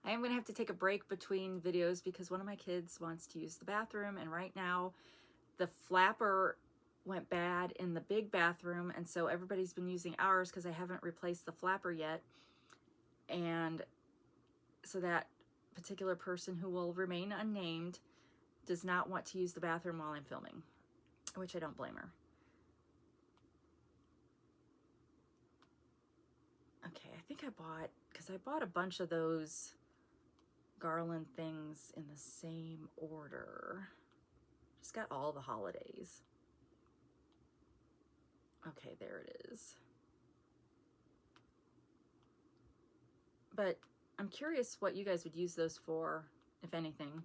I am going to have to take a break between videos because one of my kids wants to use the bathroom, and right now the flapper went bad in the big bathroom, and so everybody's been using ours because I haven't replaced the flapper yet. And so that particular person, who will remain unnamed, does not want to use the bathroom while I'm filming, which I don't blame her. Okay, I think I bought, because I bought a bunch of those garland things in the same order. Just got all the holidays. Okay, there it is. But I'm curious what you guys would use those for, if anything.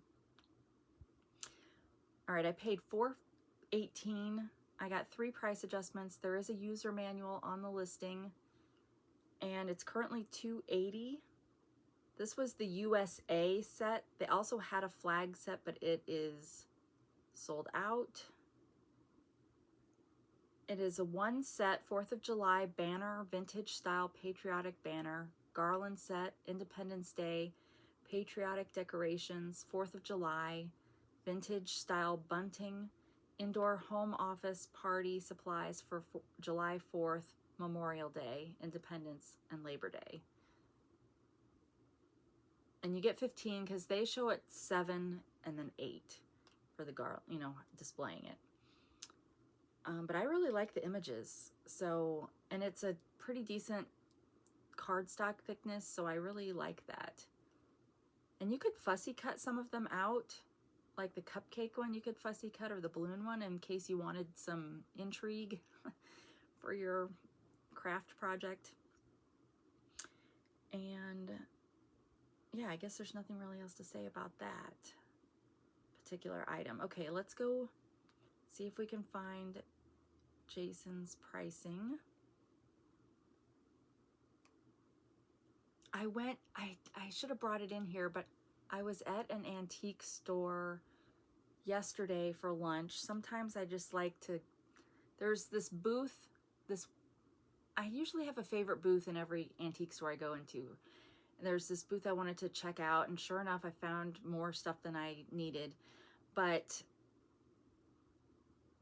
All right, I paid $4.18. I got 3 price adjustments. There is a user manual on the listing, and it's currently $2.80. This was the USA set. They also had a flag set, but it is sold out. It is a 1 set 4th of July banner, vintage style patriotic banner, garland set, Independence Day, patriotic decorations, 4th of July, vintage style bunting, indoor home office party supplies for July 4th, Memorial Day, Independence, and Labor Day. And you get 15 because they show it 7 and then 8 for the garland, you know, displaying it. But I really like the images. So, and it's a pretty decent cardstock thickness, so I really like that. And you could fussy cut some of them out, like the cupcake one you could fussy cut, or the balloon one, in case you wanted some intrigue for your craft project. And yeah, I guess there's nothing really else to say about that particular item. Okay, let's go see if we can find Jason's pricing. I should have brought it in here, but I was at an antique store yesterday for lunch. Sometimes I just like to, there's this booth, I usually have a favorite booth in every antique store I go into. There's this booth I wanted to check out, and sure enough, I found more stuff than I needed. But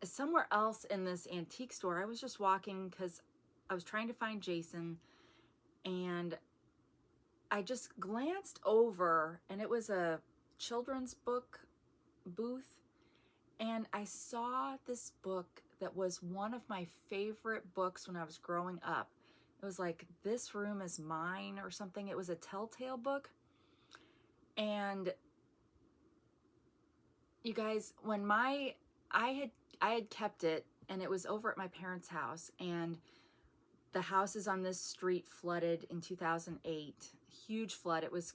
somewhere else in this antique store, I was just walking because I was trying to find Jason, and I just glanced over, and it was a children's book booth, and I saw this book that was one of my favorite books when I was growing up. It was like This Room Is Mine or something. It was a Telltale book. And you guys, when I had kept it, and it was over at my parents' house, and the houses on this street flooded in 2008. Huge flood. It was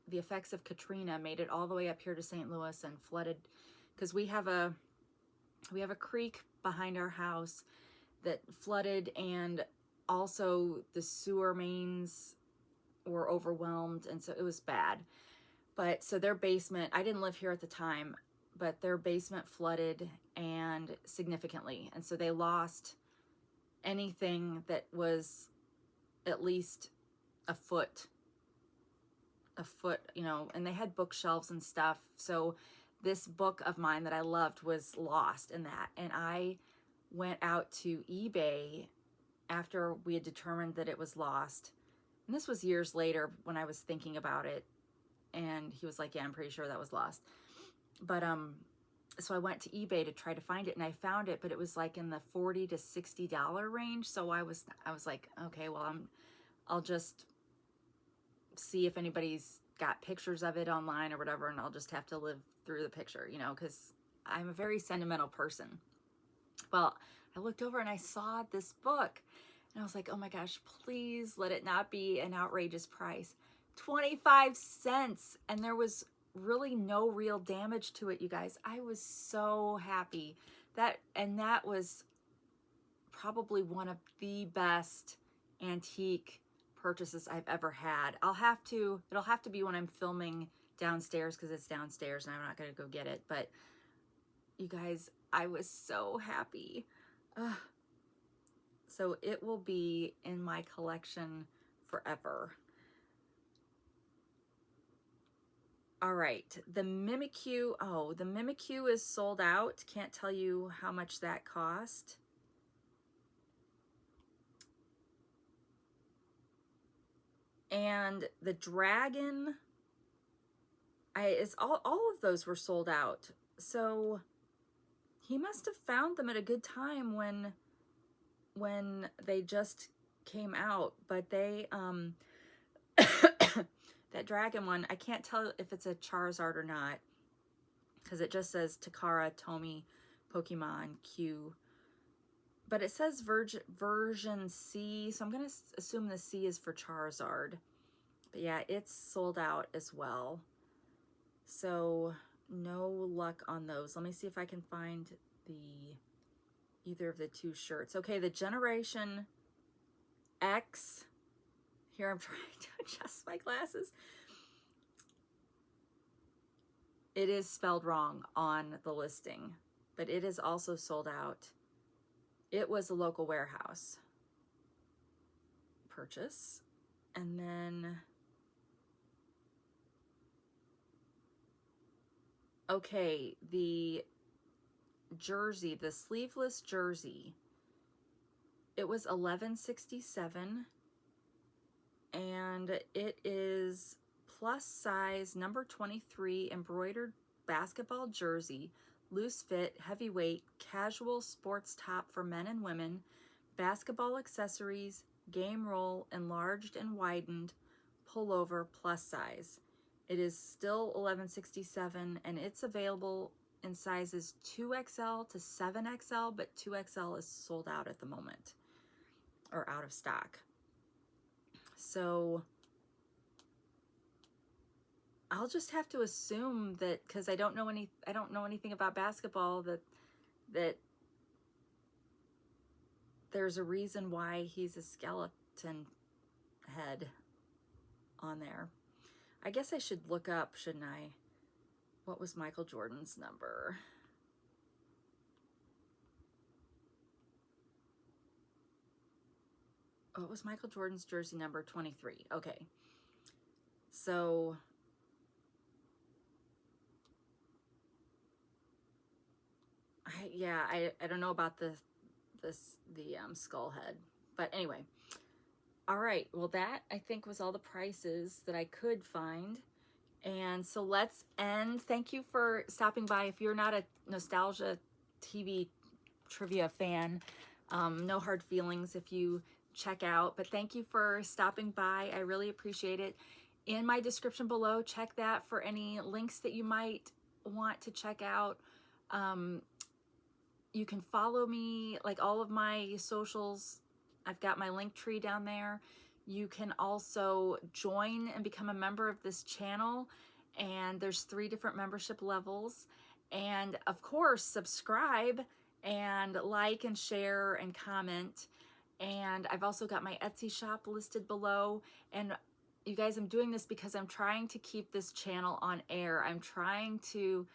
the effects of Katrina made it all the way up here to St. Louis and flooded, because we have a creek behind our house that flooded, and also the sewer mains were overwhelmed, and so it was bad. But so their basement, I didn't live here at the time, but their basement flooded, and significantly, and so they lost anything that was at least a foot, you know, and they had bookshelves and stuff. So this book of mine that I loved was lost in that, and I went out to eBay after we had determined that it was lost. And this was years later when I was thinking about it, and he was like, yeah, I'm pretty sure that was lost. But so I went to eBay to try to find it, and I found it, but it was like in the $40 to $60 range. So I was like, okay, well, I'll just see if anybody's got pictures of it online or whatever, and I'll just have to live through the picture, you know, because I'm a very sentimental person. Well, I looked over and I saw this book, and I was like, oh my gosh, please let it not be an outrageous price. 25 cents. And there was really no real damage to it, you guys. I was so happy. That was probably one of the best antique purchases I've ever had. It'll have to be when I'm filming downstairs, because it's downstairs and I'm not going to go get it. But you guys, I was so happy. So it will be in my collection forever. All right, the Mimikyu. Oh, the Mimikyu is sold out. Can't tell you how much that cost. And the dragon, all of those were sold out. So he must have found them at a good time when they just came out. But they that dragon one, I can't tell if it's a Charizard or not, because it just says Takara, Tomy, Pokemon, Q. But it says version C, so I'm going to assume the C is for Charizard. But yeah, it's sold out as well. So no luck on those. Let me see if I can find either of the two shirts. Okay, the Generation X. Here, I'm trying to adjust my glasses. It is spelled wrong on the listing, but it is also sold out. It was a local warehouse purchase. And then, okay, the jersey, the sleeveless jersey, it was $11.67, and it is plus size number 23 embroidered basketball jersey, loose fit, heavyweight, casual sports top for men and women, basketball accessories, game roll, enlarged and widened, pullover, plus size. It is still $11.67, and it's available in sizes 2XL to 7XL, but 2XL is sold out at the moment, or out of stock. So I'll just have to assume that, because I don't know anything about basketball, that there's a reason why he's a skeleton head on there. I guess I should look up, shouldn't I? What was Michael Jordan's number? Oh, it was Michael Jordan's jersey number 23. Okay. So I don't know about the skull head, but anyway. All right, well, that I think was all the prices that I could find. And so let's end. Thank you for stopping by. If you're not a Nostalgia TV trivia fan, no hard feelings if you check out, but thank you for stopping by. I really appreciate it. In my description below, check that for any links that you might want to check out. You can follow me, like all of my socials. I've got my link tree down there. You can also join and become a member of this channel, and there's 3 different membership levels. And of course, subscribe and like and share and comment. And I've also got my Etsy shop listed below. And you guys, I'm doing this because I'm trying to keep this channel on air. I'm trying to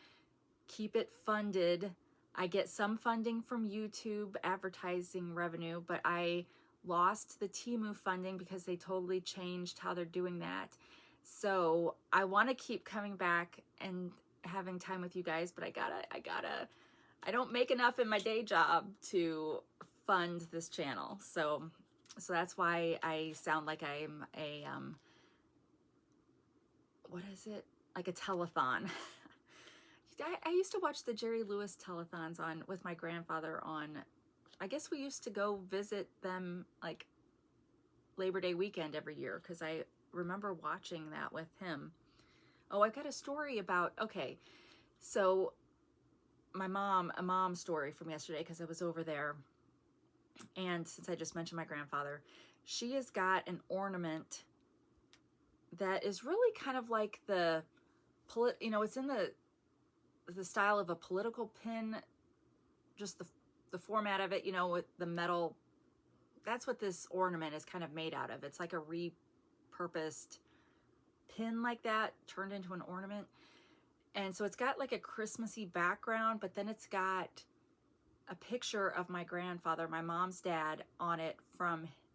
keep it funded. I get some funding from YouTube advertising revenue, but I lost the Temu funding because they totally changed how they're doing that. So I want to keep coming back and having time with you guys, but I don't make enough in my day job to fund this channel. So that's why I sound like I'm a, what is it? Like a telethon. I used to watch the Jerry Lewis telethons with my grandfather on, I guess we used to go visit them like Labor Day weekend every year, because I remember watching that with him. Oh, I've got a story about, okay, so a mom story from yesterday, because I was over there, and since I just mentioned my grandfather, she has got an ornament that is really kind of like it's in the style of a political pin, just the format of it, with the metal. That's what this ornament is kind of made out of. It's like a repurposed pin like that turned into an ornament. And so it's got like a Christmassy background, but then it's got a picture of my grandfather, my mom's dad, on it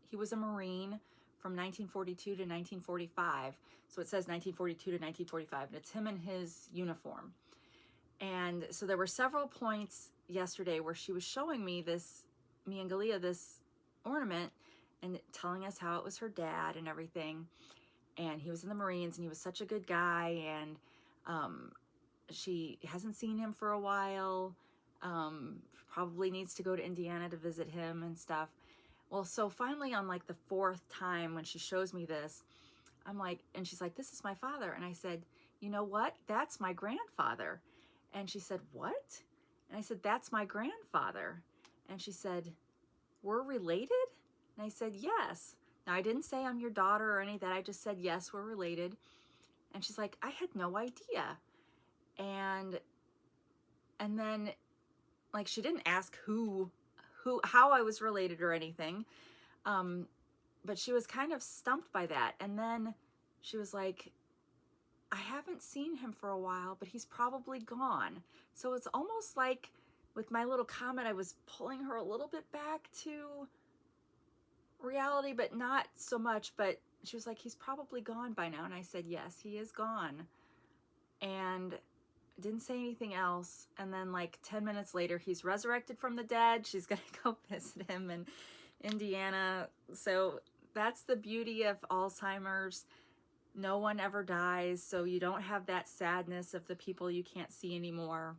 he was a Marine from 1942 to 1945. So it says 1942 to 1945, and it's him in his uniform. And so there were several points yesterday where she was showing me me and Galia, this ornament, and telling us how it was her dad and everything. And he was in the Marines, and he was such a good guy, and she hasn't seen him for a while. Probably needs to go to Indiana to visit him and stuff. Well, so finally on like the 4th time when she shows me this, I'm like, and she's like, this is my father. And I said, you know what? That's my grandfather. And she said, what? And I said, that's my grandfather. And she said, we're related? And I said, yes. Now, I didn't say I'm your daughter or any of that. I just said, yes, we're related. And she's like, I had no idea. And then, like, she didn't ask how I was related or anything. But she was kind of stumped by that. And then she was like, I haven't seen him for a while, but he's probably gone. So it's almost like with my little comment, I was pulling her a little bit back to reality, but not so much. But she was like, he's probably gone by now. And I said, yes, he is gone. And didn't say anything else. And then like 10 minutes later, he's resurrected from the dead. She's going to go visit him in Indiana. So that's the beauty of Alzheimer's. No one ever dies, so you don't have that sadness of the people you can't see anymore.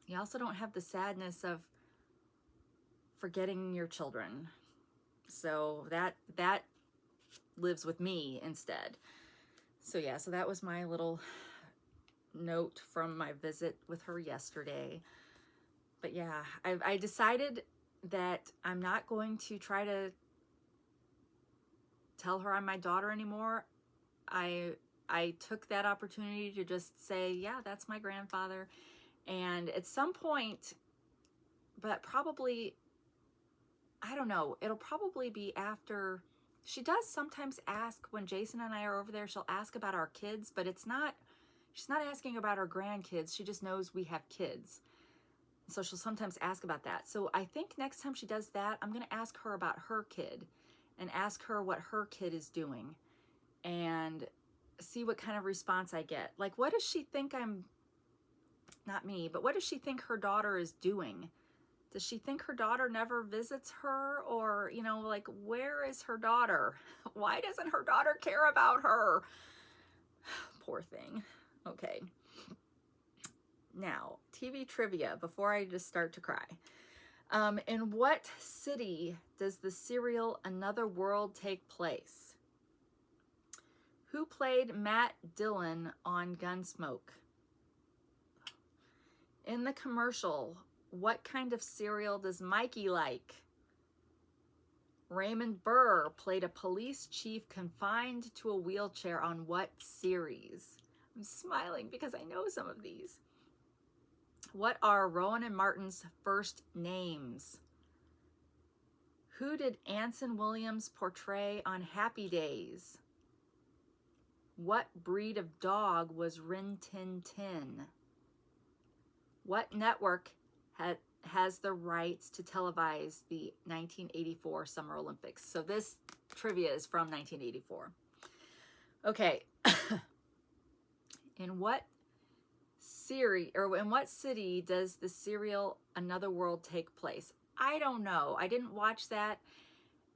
You also don't have the sadness of forgetting your children. So that lives with me instead. So yeah, so that was my little note from my visit with her yesterday. But yeah, I decided that I'm not going to try to tell her I'm my daughter anymore. I took that opportunity to just say, yeah, that's my grandfather. And at some point, but probably, I don't know, it'll probably be after. She does sometimes ask when Jason and I are over there, she'll ask about our kids, but she's not asking about our grandkids. She just knows we have kids. So she'll sometimes ask about that. So I think next time she does that, I'm going to ask her about her kid and ask her what her kid is doing and see what kind of response I get. Like, what does she think not me, but what does she think her daughter is doing? Does she think her daughter never visits her? Or, you know, like, where is her daughter? Why doesn't her daughter care about her? Poor thing. Okay. Now, TV trivia before I just start to cry. In what city does the serial Another World take place? Who played Matt Dillon on Gunsmoke? In the commercial, what kind of cereal does Mikey like? Raymond Burr played a police chief confined to a wheelchair on what series? I'm smiling because I know some of these. What are Rowan and Martin's first names? Who did Anson Williams portray on Happy Days? What breed of dog was Rin Tin Tin? What network has the rights to televise the 1984 Summer Olympics? So this trivia is from 1984. Okay. In what city does the serial Another World take place? I don't know. I didn't watch that.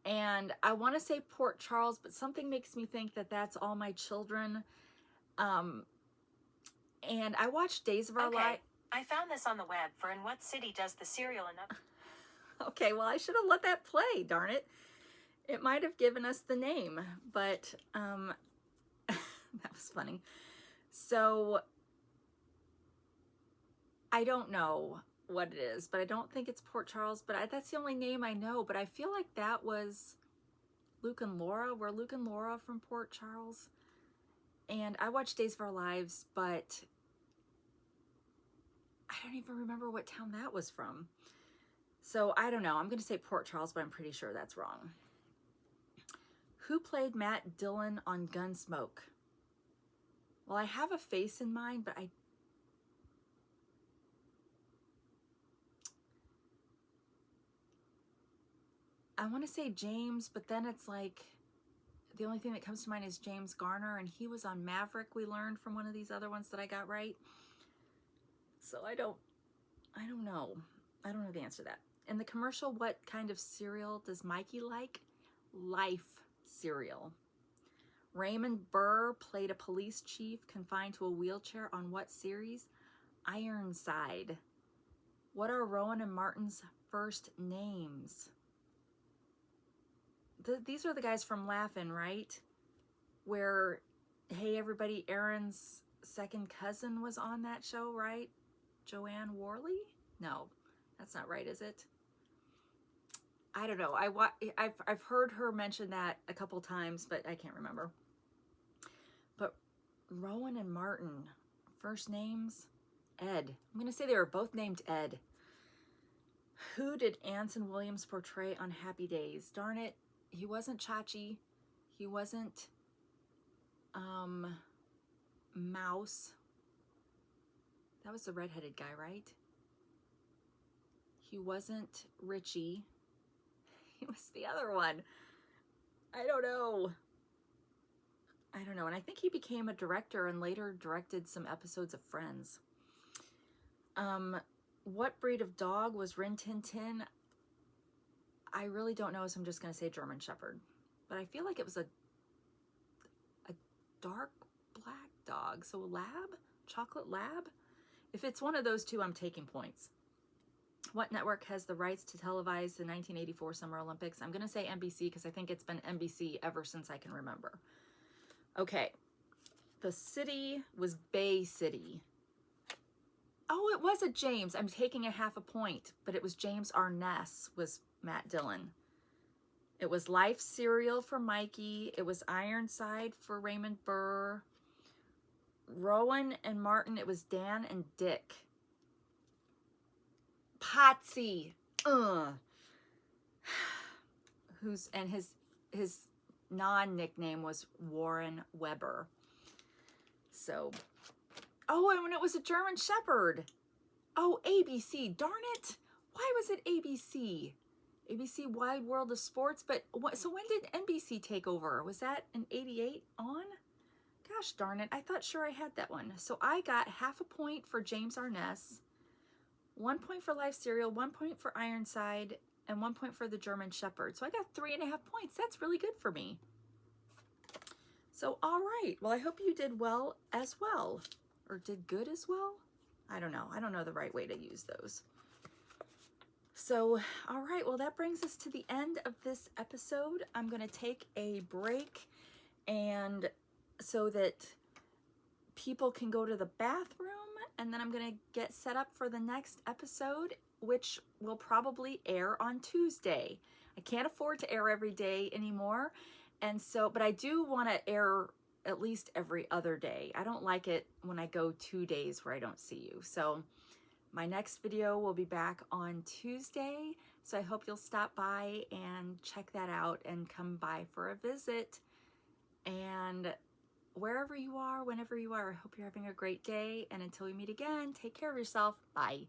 And I want to say Port Charles, but something makes me think that that's All My Children. And I watched Days of Our Lives. I found this on the web for In What City Does the Serial Another... Okay, well, I should have let that play, darn it. It might have given us the name, but that was funny. So I don't know what it is, but I don't think it's Port Charles, but that's the only name I know. But I feel like that was Luke and Laura. Were Luke and Laura from Port Charles? And I watched Days of Our Lives, but I don't even remember what town that was from. So I don't know. I'm going to say Port Charles, but I'm pretty sure that's wrong. Who played Matt Dillon on Gunsmoke? Well, I have a face in mind, but I want to say James, but then it's like the only thing that comes to mind is James Garner, and he was on Maverick, we learned from one of these other ones that I got right. So I don't know. I don't know the answer to that. In the commercial, what kind of cereal does Mikey like? Life cereal. Raymond Burr played a police chief confined to a wheelchair on what series? Ironside. What are Rowan and Martin's first names? These are the guys from Laugh-In, right? Where, hey everybody, Aaron's second cousin was on that show, right? Joanne Worley? No, that's not right, is it? I don't know. I've heard her mention that a couple times, but I can't remember. But Rowan and Martin, first names, Ed. I'm going to say they were both named Ed. Who did Anson Williams portray on Happy Days? Darn it, he wasn't Chachi. He wasn't Mouse. That was the redheaded guy, right? He wasn't Richie. He was the other one. I don't know. And I think he became a director and later directed some episodes of Friends. What breed of dog was Rin Tin Tin? I really don't know, so I'm just going to say German Shepherd. But I feel like it was a dark black dog. So lab? Chocolate lab? If it's one of those two, I'm taking points. What network has the rights to televise the 1984 Summer Olympics? I'm going to say NBC because I think it's been NBC ever since I can remember. Okay. The city was Bay City. Oh, it was a James. I'm taking a half a point, but it was James Arness was Matt Dillon. It was Life Cereal for Mikey. It was Ironside for Raymond Burr. Rowan and Martin, it was Dan and Dick. Potsy. His non-nickname was Warren Weber. So, oh, and when it was a German Shepherd. Oh, ABC. Darn it. Why was it ABC? ABC Wide World of Sports. But so when did NBC take over? Was that in 88 on? Gosh darn it. I thought sure I had that one. So I got half a point for James Arness, 1 point for Life Cereal, 1 point for Ironside, and 1 point for the German Shepherd. So I got 3.5 points. That's really good for me. So, all right. Well, I hope you did well as well. Or did good as well? I don't know. I don't know the right way to use those. So, all right. Well, that brings us to the end of this episode. I'm going to take a break and so that people can go to the bathroom, and then I'm going to get set up for the next episode, which will probably air on Tuesday. I can't afford to air every day anymore. And so, but I do want to air at least every other day. I don't like it when I go 2 days where I don't see you. So my next video will be back on Tuesday. So I hope you'll stop by and check that out and come by for a visit. And wherever you are, whenever you are, I hope you're having a great day. And until we meet again, take care of yourself. Bye.